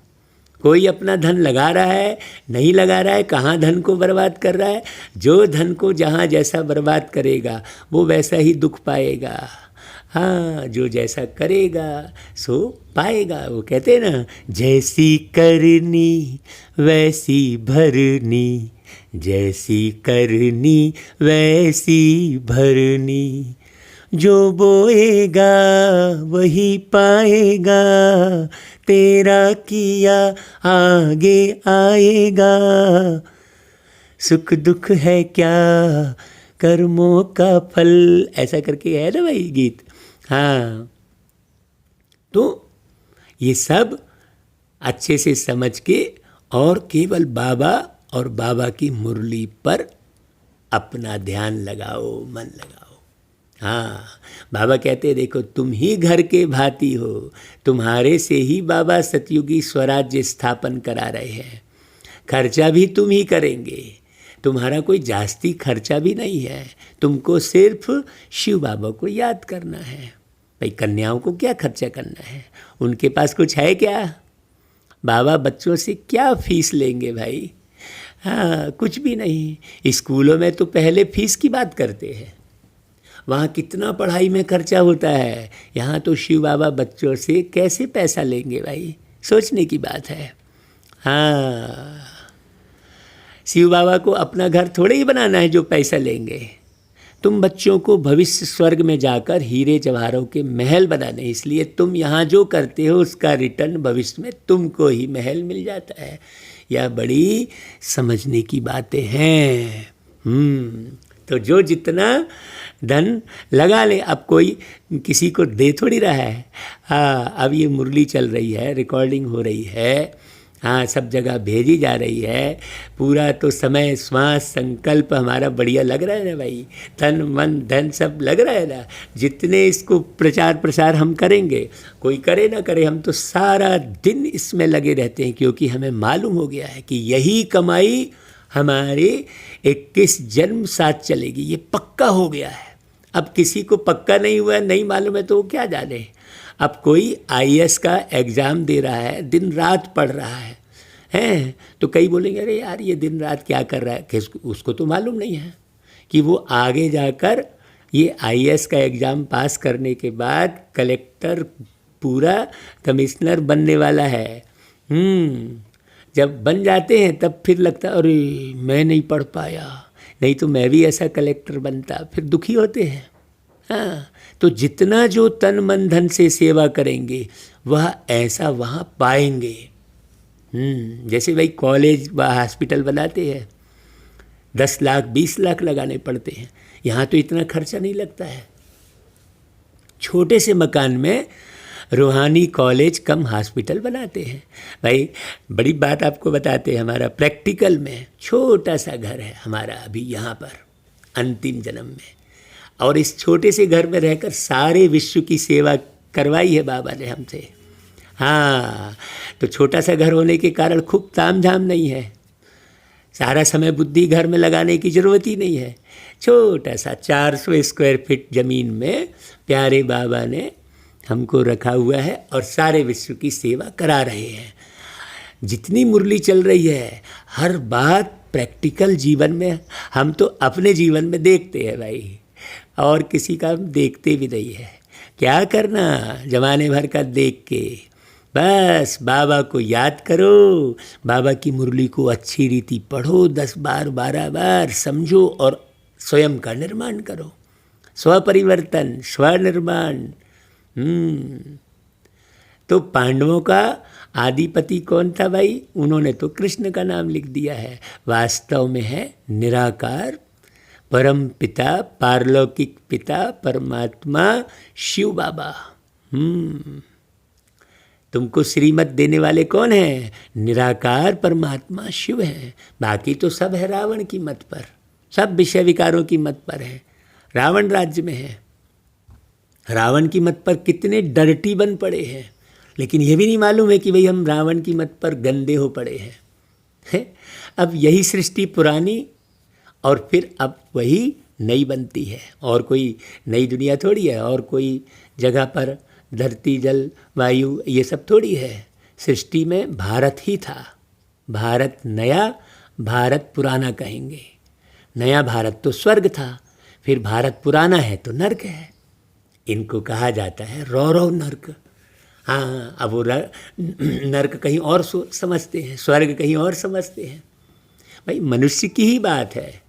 कोई अपना धन लगा रहा है, नहीं लगा रहा है, कहाँ धन को बर्बाद कर रहा है। जो धन को जहाँ जैसा बर्बाद करेगा वो वैसा ही दुख पाएगा। हाँ, जो जैसा करेगा सो पाएगा। वो कहते हैं ना, जैसी करनी वैसी भरनी, जैसी करनी वैसी भरनी, जो बोएगा वही पाएगा, तेरा किया आगे आएगा। सुख दुख है क्या कर्मों का फल, ऐसा करके है ना भाई गीत। हाँ, तो ये सब अच्छे से समझ के और केवल बाबा और बाबा की मुरली पर अपना ध्यान लगाओ, मन लगाओ। हाँ, बाबा कहते हैं देखो तुम ही घर के भांति हो, तुम्हारे से ही बाबा सतयुगी स्वराज्य स्थापन करा रहे हैं। खर्चा भी तुम ही करेंगे, तुम्हारा कोई जास्ती खर्चा भी नहीं है। तुमको सिर्फ शिव बाबा को याद करना है। भाई कन्याओं को क्या खर्चा करना है, उनके पास कुछ है क्या? बाबा बच्चों से क्या फीस लेंगे भाई? हाँ, कुछ भी नहीं। स्कूलों में तो पहले फीस की बात करते हैं, वहाँ कितना पढ़ाई में खर्चा होता है। यहाँ तो शिव बाबा बच्चों से कैसे पैसा लेंगे भाई, सोचने की बात है। हाँ, शिव बाबा को अपना घर थोड़े ही बनाना है जो पैसा लेंगे। तुम बच्चों को भविष्य स्वर्ग में जाकर हीरे जवाहरों के महल बनाने, इसलिए तुम यहाँ जो करते हो उसका रिटर्न भविष्य में तुमको ही महल मिल जाता है। यह बड़ी समझने की बातें हैं। तो जो जितना धन लगा ले, अब कोई किसी को दे थोड़ी रहा है। हाँ, अब ये मुरली चल रही है, रिकॉर्डिंग हो रही है, हाँ, सब जगह भेजी जा रही है। पूरा तो समय श्वास संकल्प हमारा बढ़िया लग रहा है ना भाई, तन मन धन सब लग रहा है ना। जितने इसको प्रचार प्रसार हम करेंगे, कोई करे ना करे, हम तो सारा दिन इसमें लगे रहते हैं, क्योंकि हमें मालूम हो गया है कि यही कमाई हमारे 21 जन्म साथ चलेगी। ये पक्का हो गया है। अब किसी को पक्का नहीं हुआ, नहीं मालूम है, तो वो क्या जाने। अब कोई IAS का एग्ज़ाम दे रहा है, दिन रात पढ़ रहा है, हैं, तो कई बोलेंगे अरे यार ये दिन रात क्या कर रहा है, उसको तो मालूम नहीं है कि वो आगे जाकर ये IAS का एग्ज़ाम पास करने के बाद कलेक्टर, पूरा कमिश्नर बनने वाला है। जब बन जाते हैं तब फिर लगता है अरे मैं नहीं पढ़ पाया, नहीं तो मैं भी ऐसा कलेक्टर बनता, फिर दुखी होते हैं। हाँ, तो जितना जो तन मन धन से सेवा करेंगे वह ऐसा वहाँ पाएंगे। जैसे भाई कॉलेज व हॉस्पिटल बनाते हैं, 10 लाख 20 लाख लगाने पड़ते हैं, यहाँ तो इतना खर्चा नहीं लगता है। छोटे से मकान में रूहानी कॉलेज कम हॉस्पिटल बनाते हैं। भाई बड़ी बात आपको बताते हैं, हमारा प्रैक्टिकल में छोटा सा घर है हमारा अभी यहाँ पर अंतिम जन्म में, और इस छोटे से घर में रहकर सारे विश्व की सेवा करवाई है बाबा ने हमसे। हाँ, तो छोटा सा घर होने के कारण खूब ताम झाम नहीं है, सारा समय बुद्धि घर में लगाने की ज़रूरत ही नहीं है। छोटा सा 400 स्क्वायर फीट ज़मीन में प्यारे बाबा ने हमको रखा हुआ है और सारे विश्व की सेवा करा रहे हैं। जितनी मुरली चल रही है, हर बात प्रैक्टिकल जीवन में हम तो अपने जीवन में देखते हैं भाई, और किसी का हम देखते भी नहीं है। क्या करना जमाने भर का देख के, बस बाबा को याद करो, बाबा की मुरली को अच्छी रीति पढ़ो, 10 बार 12 बार समझो और स्वयं का निर्माण करो। स्वपरिवर्तन, स्वनिर्माण। तो पांडवों का आदिपति कौन था भाई? उन्होंने तो कृष्ण का नाम लिख दिया है। वास्तव में है निराकार परम पिता, पारलौकिक पिता परमात्मा शिव बाबा। तुमको श्रीमत देने वाले कौन है? निराकार परमात्मा शिव है। बाकी तो सब है रावण की मत पर, सब विषय विकारों की मत पर है। रावण राज्य में है, रावण की मत पर कितने डर्टी बन पड़े हैं, लेकिन ये भी नहीं मालूम है कि भाई हम रावण की मत पर गंदे हो पड़े हैं। अब यही सृष्टि पुरानी और फिर अब वही नई बनती है, और कोई नई दुनिया थोड़ी है, और कोई जगह पर धरती जल वायु ये सब थोड़ी है। सृष्टि में भारत ही था। भारत नया, भारत पुराना कहेंगे। नया भारत तो स्वर्ग था, फिर भारत पुराना है तो नर्क है। इनको कहा जाता है रौरव नर्क। हाँ, अब वो नर्क कहीं और समझते हैं, स्वर्ग कहीं और समझते हैं। भाई मनुष्य की ही बात है,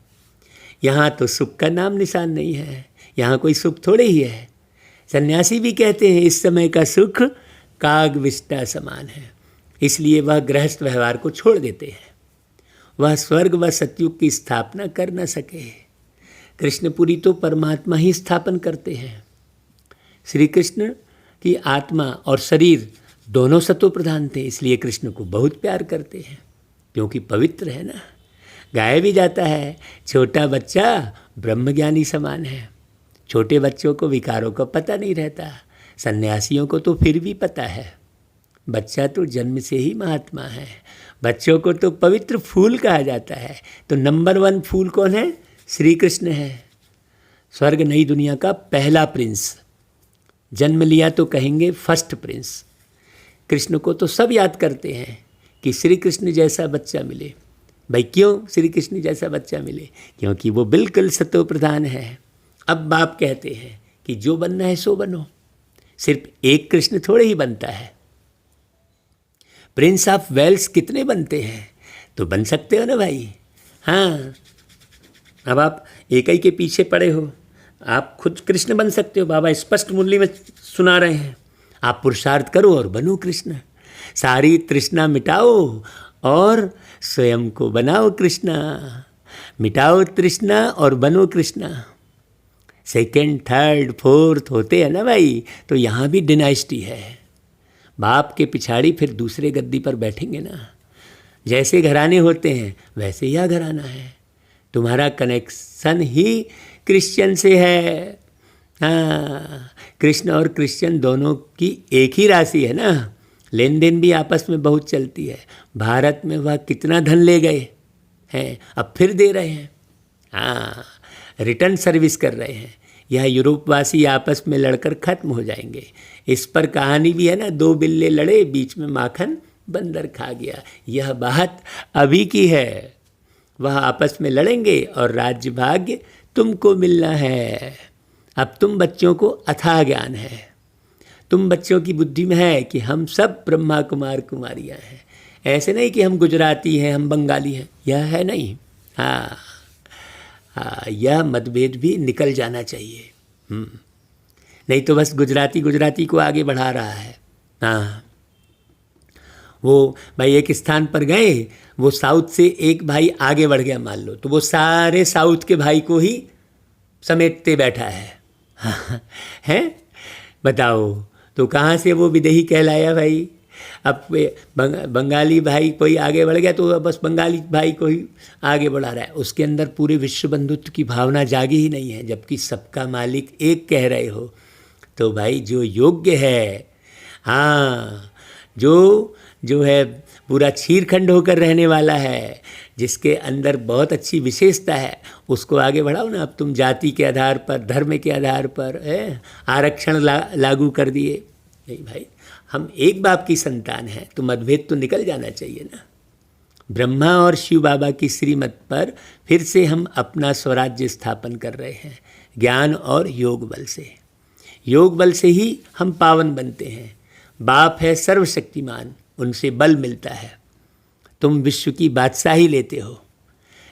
यहाँ तो सुख का नाम निशान नहीं है, यहाँ कोई सुख थोड़े ही है। सन्यासी भी कहते हैं इस समय का सुख काग विष्टा समान है, इसलिए वह गृहस्थ व्यवहार को छोड़ देते हैं। वह स्वर्ग व सतयुग की स्थापना कर न सके। कृष्णपुरी तो परमात्मा ही स्थापन करते हैं। श्री कृष्ण की आत्मा और शरीर दोनों सतो प्रधान थे, इसलिए कृष्ण को बहुत प्यार करते हैं, क्योंकि पवित्र है ना। गाया भी जाता है, छोटा बच्चा ब्रह्मज्ञानी समान है। छोटे बच्चों को विकारों का पता नहीं रहता, सन्यासियों को तो फिर भी पता है। बच्चा तो जन्म से ही महात्मा है। बच्चों को तो पवित्र फूल कहा जाता है। तो नंबर 1 फूल कौन है? श्री कृष्ण है। स्वर्ग नई दुनिया का पहला प्रिंस। जन्म लिया तो कहेंगे फर्स्ट प्रिंस। कृष्ण को तो सब याद करते हैं कि श्री कृष्ण जैसा बच्चा मिले। भाई क्यों श्री कृष्ण जैसा बच्चा मिले? क्योंकि वो बिल्कुल सतो प्रधान है। अब बाप कहते हैं कि जो बनना है सो बनो। सिर्फ एक कृष्ण थोड़े ही बनता है, प्रिंस ऑफ वेल्स कितने बनते हैं? तो बन सकते हो ना भाई। हाँ, अब आप एक ही के पीछे पड़े हो, आप खुद कृष्ण बन सकते हो। बाबा स्पष्ट मुरली में सुना रहे हैं, आप पुरुषार्थ करो और बनो कृष्ण। सारी तृष्णा मिटाओ और स्वयं को बनाओ कृष्णा। मिटाओ तृष्णा और बनो कृष्णा। सेकंड, थर्ड, फोर्थ होते हैं ना भाई, तो यहाँ भी डिनाइस्टी है। बाप के पिछाड़ी फिर दूसरे गद्दी पर बैठेंगे ना। जैसे घराने होते हैं वैसे यह घराना है। तुम्हारा कनेक्शन ही क्रिश्चियन से है। हाँ, कृष्ण और क्रिश्चियन दोनों की एक ही राशि है ना। लेन देन भी आपस में बहुत चलती है। भारत में वह कितना धन ले गए हैं, अब फिर दे रहे हैं। हाँ, रिटर्न सर्विस कर रहे हैं। यह यूरोपवासी आपस में लड़कर खत्म हो जाएंगे। इस पर कहानी भी है ना, 2 बिल्ले लड़े, बीच में माखन बंदर खा गया। यह बात अभी की है। वह आपस में लड़ेंगे और राज्य भाग्य तुमको मिलना है। अब तुम बच्चों को अथाह ज्ञान है, तुम बच्चों की बुद्धि में है कि हम सब ब्रह्मा कुमार कुमारियाँ हैं। ऐसे नहीं कि हम गुजराती हैं, हम बंगाली हैं, यह है नहीं। हाँ हाँ, यह मतभेद भी निकल जाना चाहिए। नहीं तो बस गुजराती गुजराती को आगे बढ़ा रहा है। हाँ, वो भाई एक स्थान पर गए, वो साउथ से एक भाई आगे बढ़ गया मान लो, तो वो सारे साउथ के भाई को ही समेटते बैठा है। हैं, बताओ तो कहाँ से वो विदेही कहलाया भाई। अब बंगाली भाई कोई आगे बढ़ गया तो बस बंगाली भाई को ही आगे बढ़ा रहा है। उसके अंदर पूरे विश्व बंधुत्व की भावना जागी ही नहीं है, जबकि सबका मालिक एक कह रहे हो। तो भाई जो योग्य है, हाँ, जो है पूरा छीरखंड होकर रहने वाला है, जिसके अंदर बहुत अच्छी विशेषता है, उसको आगे बढ़ाओ ना। अब तुम जाति के आधार पर, धर्म के आधार पर आरक्षण लागू कर दिए। नहीं भाई, हम एक बाप की संतान हैं, तो मतभेद तो निकल जाना चाहिए ना। ब्रह्मा और शिव बाबा की श्रीमत पर फिर से हम अपना स्वराज्य स्थापन कर रहे हैं, ज्ञान और योग बल से। योग बल से ही हम पावन बनते हैं। बाप है सर्वशक्तिमान, उनसे बल मिलता है। तुम विश्व की बादशाही लेते हो,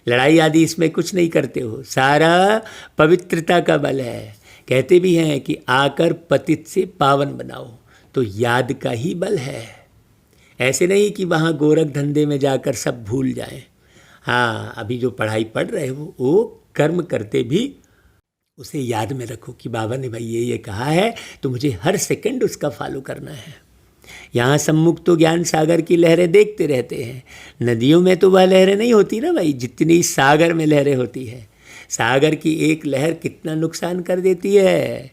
लड़ाई आदि इसमें कुछ नहीं करते हो, सारा पवित्रता का बल है। कहते भी हैं कि आकर पतित से पावन बनाओ, तो याद का ही बल है। ऐसे नहीं कि वहाँ गोरख धंधे में जाकर सब भूल जाएं। हाँ, अभी जो पढ़ाई पढ़ रहे हो वो कर्म करते भी उसे याद में रखो कि बाबा ने भाई ये कहा है, तो मुझे हर सेकंड उसका फॉलो करना है। यहाँ सम्मुख तो ज्ञान सागर की लहरें देखते रहते हैं, नदियों में तो वह लहरें नहीं होती ना भाई, जितनी सागर में लहरें होती है। सागर की एक लहर कितना नुकसान कर देती है।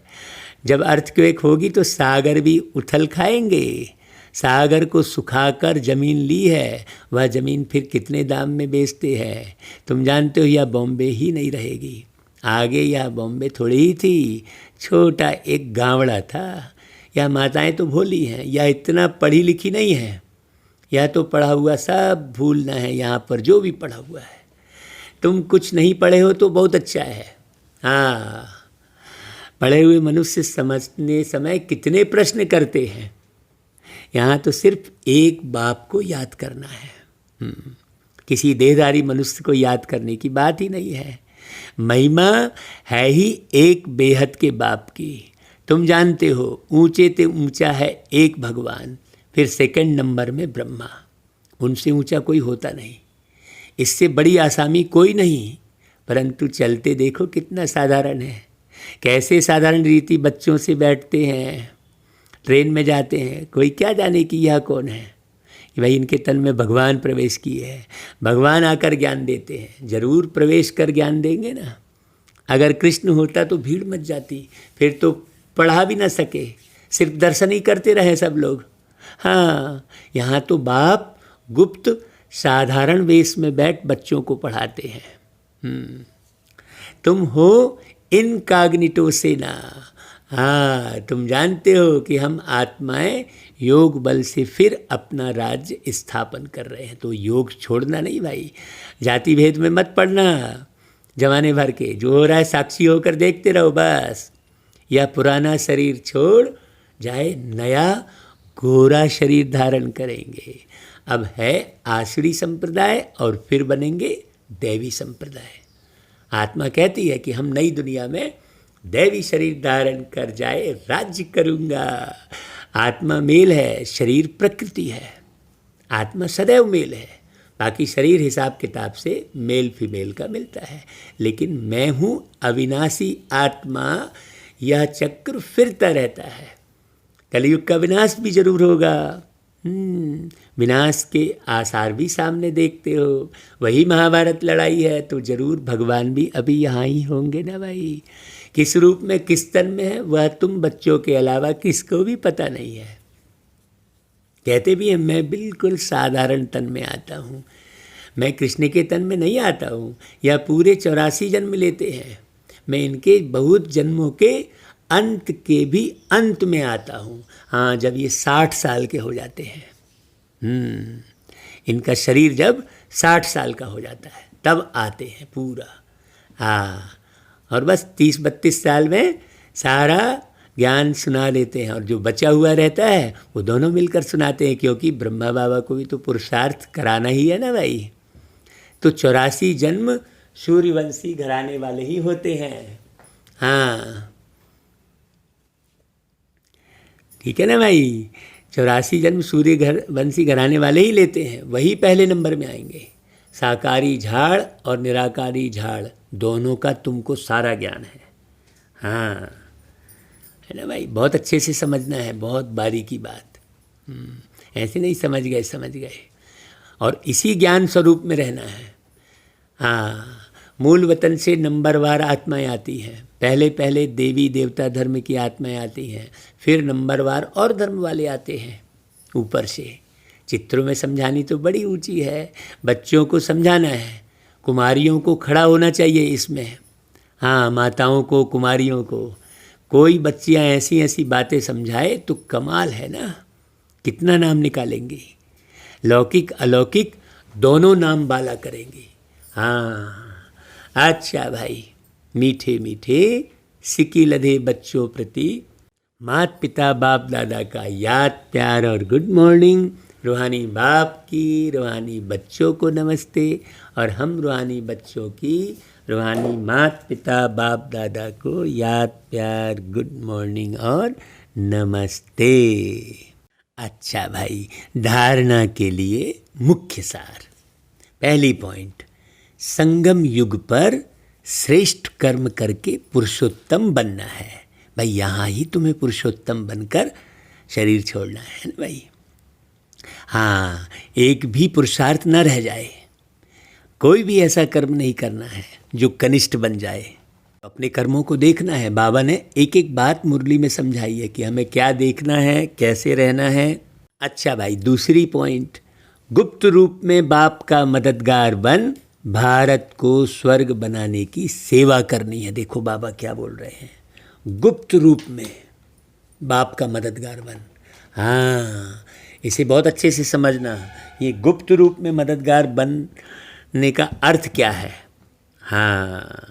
जब अर्थक्वेक होगी तो सागर भी उथल खाएंगे। सागर को सुखाकर ज़मीन ली है, वह ज़मीन फिर कितने दाम में बेचते हैं तुम जानते हो। यह बॉम्बे ही नहीं रहेगी, आगे यह बॉम्बे थोड़ी ही थी, छोटा एक गाँवड़ा था। यह माताएं तो भोली हैं, यह इतना पढ़ी लिखी नहीं है, यह तो पढ़ा हुआ सब भूलना है। यहाँ पर जो भी पढ़ा हुआ है, तुम कुछ नहीं पढ़े हो तो बहुत अच्छा है। हाँ, पढ़े हुए मनुष्य समझने समय कितने प्रश्न करते हैं। यहाँ तो सिर्फ एक बाप को याद करना है। किसी देहधारी मनुष्य को याद करने की बात ही नहीं है। महिमा है ही एक बेहद के बाप की। तुम जानते हो, ऊंचे ते ऊंचा है एक भगवान, फिर सेकंड नंबर में ब्रह्मा, उनसे ऊंचा कोई होता नहीं, इससे बड़ी आसामी कोई नहीं। परंतु चलते देखो कितना साधारण है। कैसे साधारण रीति बच्चों से बैठते हैं, ट्रेन में जाते हैं, कोई क्या जाने कि यह कौन है, कि भाई इनके तन में भगवान प्रवेश किए हैं। भगवान आकर ज्ञान देते हैं, जरूर प्रवेश कर ज्ञान देंगे ना। अगर कृष्ण होता तो भीड़ मच जाती, फिर तो पढ़ा भी ना सके, सिर्फ दर्शन ही करते रहे सब लोग। हाँ, यहाँ तो बाप गुप्त साधारण वेश में बैठ बच्चों को पढ़ाते हैं। तुम हो इनकॉग्निटो सेना। हाँ, तुम जानते हो कि हम आत्माएं योग बल से फिर अपना राज्य स्थापन कर रहे हैं। तो योग छोड़ना नहीं भाई, जाति भेद में मत पड़ना। जमाने भर के जो हो रहा है साक्षी होकर देखते रहो बस। यह पुराना शरीर छोड़ जाए, नया गोरा शरीर धारण करेंगे। अब है आसुरी संप्रदाय और फिर बनेंगे दैवी संप्रदाय। आत्मा कहती है कि हम नई दुनिया में दैवी शरीर धारण कर जाए राज्य करूँगा। आत्मा मेल है, शरीर प्रकृति है। आत्मा सदैव मेल है, बाकी शरीर हिसाब किताब से मेल फीमेल का मिलता है। लेकिन मैं हूँ अविनाशी आत्मा, यह चक्र फिरता रहता है। कलयुग का विनाश भी जरूर होगा। विनाश के आसार भी सामने देखते हो। वही महाभारत लड़ाई है तो जरूर भगवान भी अभी यहाँ ही होंगे ना भाई। किस रूप में किस तन में है वह तुम बच्चों के अलावा किसको भी पता नहीं है। कहते भी हैं मैं बिल्कुल साधारण तन में आता हूँ, मैं कृष्ण के तन में नहीं आता हूँ। यह पूरे 84 जन्म लेते हैं, मैं इनके बहुत जन्मों के अंत के भी अंत में आता हूँ। हाँ, जब ये 60 साल के हो जाते हैं, इनका शरीर जब 60 साल का हो जाता है तब आते हैं पूरा। हाँ, और बस 30-32 साल में सारा ज्ञान सुना देते हैं और जो बचा हुआ रहता है वो दोनों मिलकर सुनाते हैं, क्योंकि ब्रह्मा बाबा को भी तो पुरुषार्थ कराना ही है ना भाई। तो 84 जन्म सूर्यवंशी घराने वाले ही होते हैं। हाँ, ठीक है ना भाई। 84 जन्म सूर्य वंशी घराने वाले ही लेते हैं, वही पहले नंबर में आएंगे। साकारी झाड़ और निराकारी झाड़ दोनों का तुमको सारा ज्ञान है। हाँ, है ना भाई। बहुत अच्छे से समझना है, बहुत बारीकी बात। ऐसे नहीं समझ गए और इसी ज्ञान स्वरूप में रहना है। हाँ, मूल वतन से नंबरवार आत्माएं आती हैं। पहले देवी देवता धर्म की आत्माएं आती हैं, फिर नंबरवार और धर्म वाले आते हैं ऊपर से। चित्रों में समझानी तो बड़ी ऊंची है, बच्चों को समझाना है। कुमारियों को खड़ा होना चाहिए इसमें। हाँ, माताओं को, कुमारियों को। कोई बच्चियाँ ऐसी बातें समझाए तो कमाल है ना, कितना नाम निकालेंगी। लौकिक अलौकिक दोनों नाम बाला करेंगी। हाँ, अच्छा भाई। मीठे मीठे सिक्की लधे बच्चों प्रति माता पिता बाप दादा का याद प्यार और गुड मॉर्निंग। रूहानी बाप की रूहानी बच्चों को नमस्ते, और हम रूहानी बच्चों की रूहानी माता पिता बाप दादा को याद प्यार गुड मॉर्निंग और नमस्ते। अच्छा भाई, धारणा के लिए मुख्य सार। पहली पॉइंट, संगम युग पर श्रेष्ठ कर्म करके पुरुषोत्तम बनना है। भाई यहाँ ही तुम्हें पुरुषोत्तम बनकर शरीर छोड़ना है ना भाई। हाँ, एक भी पुरुषार्थ न रह जाए, कोई भी ऐसा कर्म नहीं करना है जो कनिष्ठ बन जाए। अपने कर्मों को देखना है। बाबा ने एक एक बात मुरली में समझाई है कि हमें क्या देखना है, कैसे रहना है। अच्छा भाई, दूसरी पॉइंट, गुप्त रूप में बाप का मददगार बन भारत को स्वर्ग बनाने की सेवा करनी है। देखो बाबा क्या बोल रहे हैं, गुप्त रूप में बाप का मददगार बन। हाँ, इसे बहुत अच्छे से समझना। ये गुप्त रूप में मददगार बनने का अर्थ क्या है। हाँ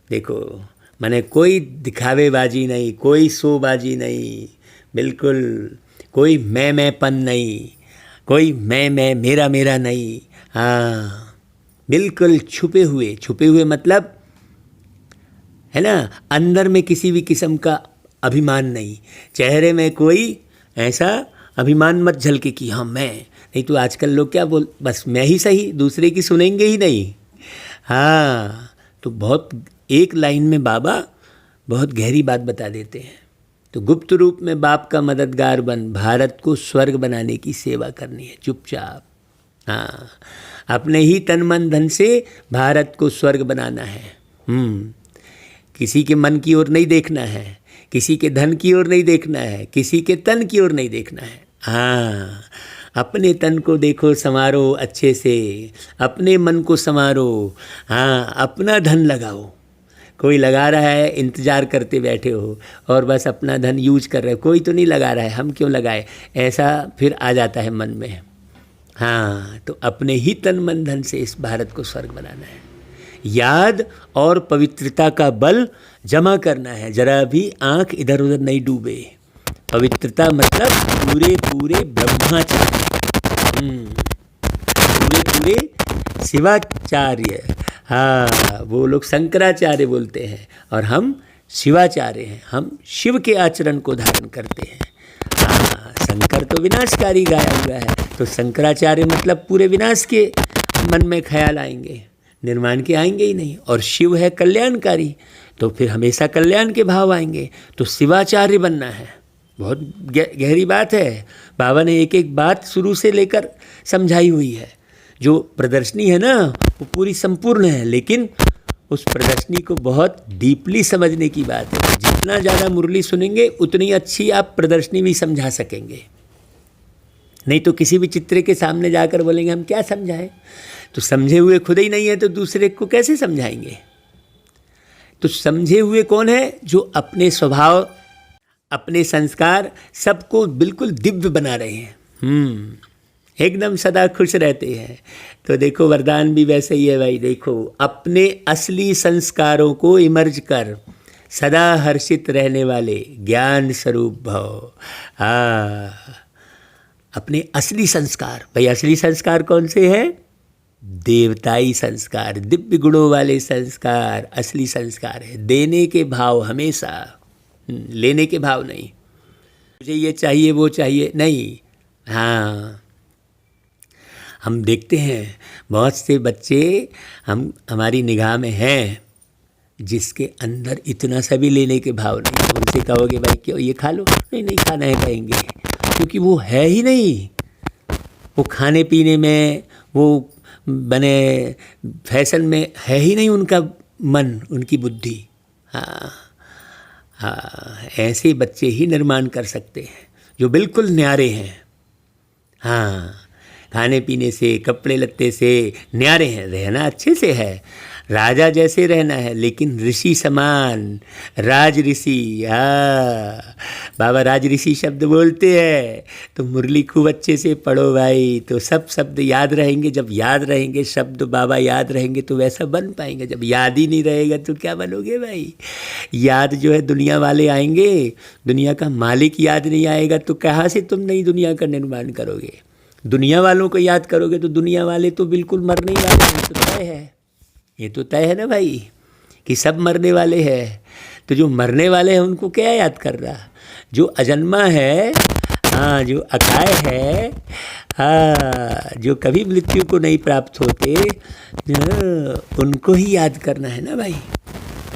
देखो, मैंने कोई दिखावेबाजी नहीं, कोई शोबाजी नहीं, बिल्कुल कोई मैंपन नहीं, कोई मैं मेरा नहीं। हाँ, बिल्कुल छुपे हुए मतलब है ना, अंदर में किसी भी किस्म का अभिमान नहीं। चेहरे में कोई ऐसा अभिमान मत झलके कि हाँ मैं, नहीं तो आजकल लोग क्या बोल, बस मैं ही सही, दूसरे की सुनेंगे ही नहीं। हाँ, तो बहुत एक लाइन में बाबा बहुत गहरी बात बता देते हैं। तो गुप्त रूप में बाप का मददगार बन भारत को स्वर्ग बनाने की सेवा करनी है चुपचाप। हाँ, अपने ही तन मन धन से भारत को स्वर्ग बनाना है। किसी के मन की ओर नहीं देखना है, किसी के धन की ओर नहीं देखना है, किसी के तन की ओर नहीं देखना है। हाँ, अपने तन को देखो, संवारो अच्छे से, अपने मन को संवारो। हाँ, अपना धन लगाओ। कोई लगा रहा है, इंतज़ार करते बैठे हो और बस अपना धन यूज कर रहे हो। कोई तो नहीं लगा रहा है, हम क्यों लगाए, ऐसा फिर आ जाता है मन में। हाँ, तो अपने ही तन मन धन से इस भारत को स्वर्ग बनाना है। याद और पवित्रता का बल जमा करना है, जरा भी आंख इधर उधर नहीं डूबे। पवित्रता मतलब पूरे पूरे ब्रह्माचार्य, पूरे पूरे शिवाचार्य। हाँ, वो लोग शंकराचार्य बोलते हैं और हम शिवाचार्य हैं, हम शिव के आचरण को धारण करते हैं। हाँ, शंकर तो विनाशकारी गाया हुआ है, तो शंकराचार्य मतलब पूरे विनाश के मन में ख्याल आएंगे, निर्माण के आएंगे ही नहीं। और शिव है कल्याणकारी, तो फिर हमेशा कल्याण के भाव आएंगे, तो शिवाचार्य बनना है। बहुत गहरी बात है। बाबा ने एक एक बात शुरू से लेकर समझाई हुई है। जो प्रदर्शनी है ना वो पूरी संपूर्ण है, लेकिन उस प्रदर्शनी को बहुत डीपली समझने की बात है। जितना ज़्यादा मुरली सुनेंगे उतनी अच्छी आप प्रदर्शनी भी समझा सकेंगे। नहीं तो किसी भी चित्र के सामने जाकर बोलेंगे हम क्या समझाएं, तो समझे हुए खुद ही नहीं है तो दूसरे को कैसे समझाएंगे। तो समझे हुए कौन है? जो अपने स्वभाव, अपने संस्कार सबको बिल्कुल दिव्य बना रहे हैं, एकदम सदा खुश रहते हैं। तो देखो वरदान भी वैसे ही है भाई। देखो, अपने असली संस्कारों को इमर्ज कर सदा हर्षित रहने वाले ज्ञान स्वरूप भव। अपने असली संस्कार, भाई असली संस्कार कौन से हैं? देवताई संस्कार, दिव्य गुणों वाले संस्कार असली संस्कार है। देने के भाव हमेशा, लेने के भाव नहीं, मुझे ये चाहिए वो चाहिए नहीं। हाँ, हम देखते हैं बहुत से बच्चे हमारी निगाह में हैं जिसके अंदर इतना सा भी लेने के भाव नहीं। उनसे कहोगे भाई क्यों ये खा लो, नहीं नहीं खाना है कहेंगे, क्योंकि वो है ही नहीं। वो खाने पीने में, वो बने फैशन में है ही नहीं उनका मन, उनकी बुद्धि। हाँ हाँ, ऐसे बच्चे ही निर्माण कर सकते हैं जो बिल्कुल न्यारे हैं। हाँ, खाने पीने से, कपड़े लत्ते से न्यारे हैं, रहना अच्छे से है, राजा जैसे रहना है, लेकिन ऋषि समान, राज ऋषि। हाँ, बाबा राज ऋषि शब्द बोलते हैं, तो मुरली खूब अच्छे से पढ़ो भाई, तो सब शब्द याद रहेंगे। जब याद रहेंगे शब्द बाबा याद रहेंगे तो वैसा बन पाएंगे। जब याद ही नहीं रहेगा तो क्या बनोगे भाई? याद जो है दुनिया वाले आएंगे, दुनिया का मालिक याद नहीं आएगा तो कहाँ से तुम नई दुनिया का निर्माण करोगे? दुनिया वालों को याद करोगे तो दुनिया वाले तो बिल्कुल मरने ही वाले हैं, तो तय है, ये तो तय है ना भाई कि सब मरने वाले हैं। तो जो मरने वाले हैं उनको क्या याद कर रहा? जो अजन्मा है, हाँ, जो अकाय है, हाँ, जो कभी मृत्यु को नहीं प्राप्त होते, उनको ही याद करना है ना भाई।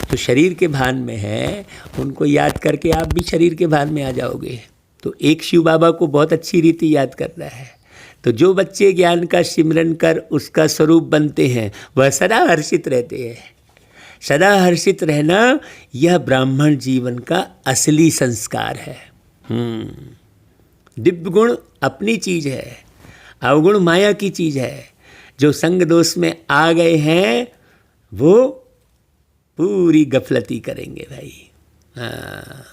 तो शरीर के भान में है, उनको याद करके आप भी शरीर के भान में आ जाओगे। तो एक शिव बाबा को बहुत अच्छी रीति याद करना है। तो जो बच्चे ज्ञान का सिमरन कर उसका स्वरूप बनते हैं वह सदा हर्षित रहते हैं। सदा हर्षित रहना यह ब्राह्मण जीवन का असली संस्कार है। दिव्य गुण अपनी चीज़ है, अवगुण माया की चीज़ है। जो संग दोष में आ गए हैं वो पूरी गफलती करेंगे भाई। हाँ,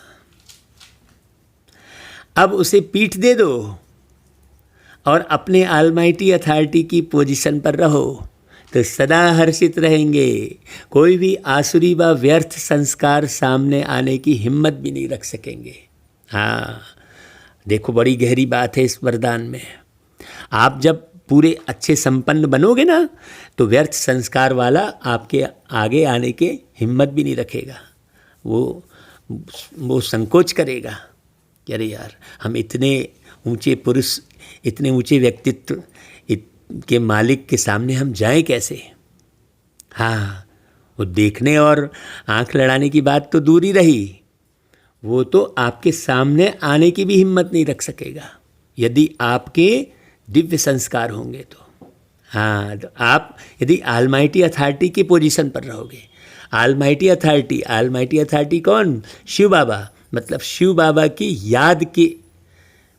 अब उसे पीठ दे दो और अपने ऑलमाइटी अथॉरिटी की पोजीशन पर रहो तो सदा हर्षित रहेंगे। कोई भी आसुरी व व्यर्थ संस्कार सामने आने की हिम्मत भी नहीं रख सकेंगे। हाँ, देखो बड़ी गहरी बात है इस वरदान में। आप जब पूरे अच्छे संपन्न बनोगे ना तो व्यर्थ संस्कार वाला आपके आगे आने के हिम्मत भी नहीं रखेगा। वो संकोच करेगा कि अरे यार, हम इतने ऊंचे पुरुष, इतने ऊंचे व्यक्तित्व के मालिक के सामने हम जाएं कैसे? हाँ, वो देखने और आंख लड़ाने की बात तो दूर ही रही, वो तो आपके सामने आने की भी हिम्मत नहीं रख सकेगा यदि आपके दिव्य संस्कार होंगे तो। हाँ, तो आप यदि ऑलमाइटी अथॉरिटी की पोजीशन पर रहोगे, ऑलमाइटी अथॉरिटी कौन? शिव बाबा, मतलब शिव बाबा की याद की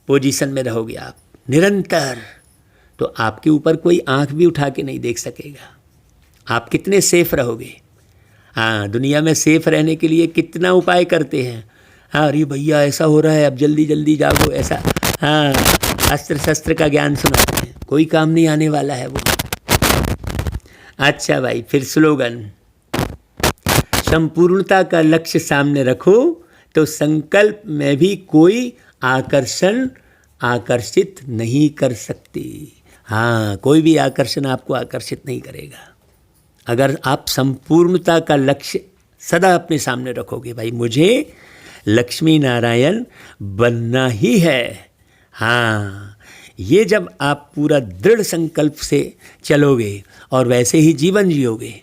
पोजीशन में रहोगे आप निरंतर, तो आपके ऊपर कोई आंख भी उठा के नहीं देख सकेगा। आप कितने सेफ रहोगे। हाँ, दुनिया में सेफ रहने के लिए कितना उपाय करते हैं। हाँ, अरे भैया ऐसा हो रहा है, अब जल्दी जल्दी जागो, ऐसा। हाँ, अस्त्र शस्त्र का ज्ञान सुनाते हैं, कोई काम नहीं आने वाला है वो। अच्छा भाई, फिर स्लोगन, संपूर्णता का लक्ष्य सामने रखो तो संकल्प में भी कोई आकर्षण आकर्षित नहीं कर सकती। हाँ, कोई भी आकर्षण आपको आकर्षित नहीं करेगा। अगर आप संपूर्णता का लक्ष्य सदा अपने सामने रखोगे, भाई मुझे लक्ष्मी नारायण बनना ही है। हाँ, ये जब आप पूरा दृढ़ संकल्प से चलोगे और वैसे ही जीवन जियोगे,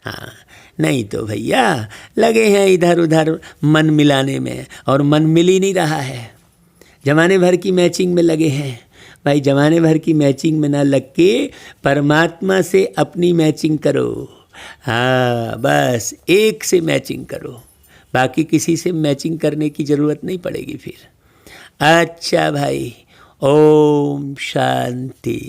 हाँ, नहीं तो भैया लगे हैं इधर उधर मन मिलाने में, और मन मिल ही नहीं रहा है। जमाने भर की मैचिंग में लगे हैं। भाई जमाने भर की मैचिंग में ना लग के परमात्मा से अपनी मैचिंग करो। हाँ, बस एक से मैचिंग करो, बाकी किसी से मैचिंग करने की ज़रूरत नहीं पड़ेगी फिर। अच्छा भाई, ओम शांति।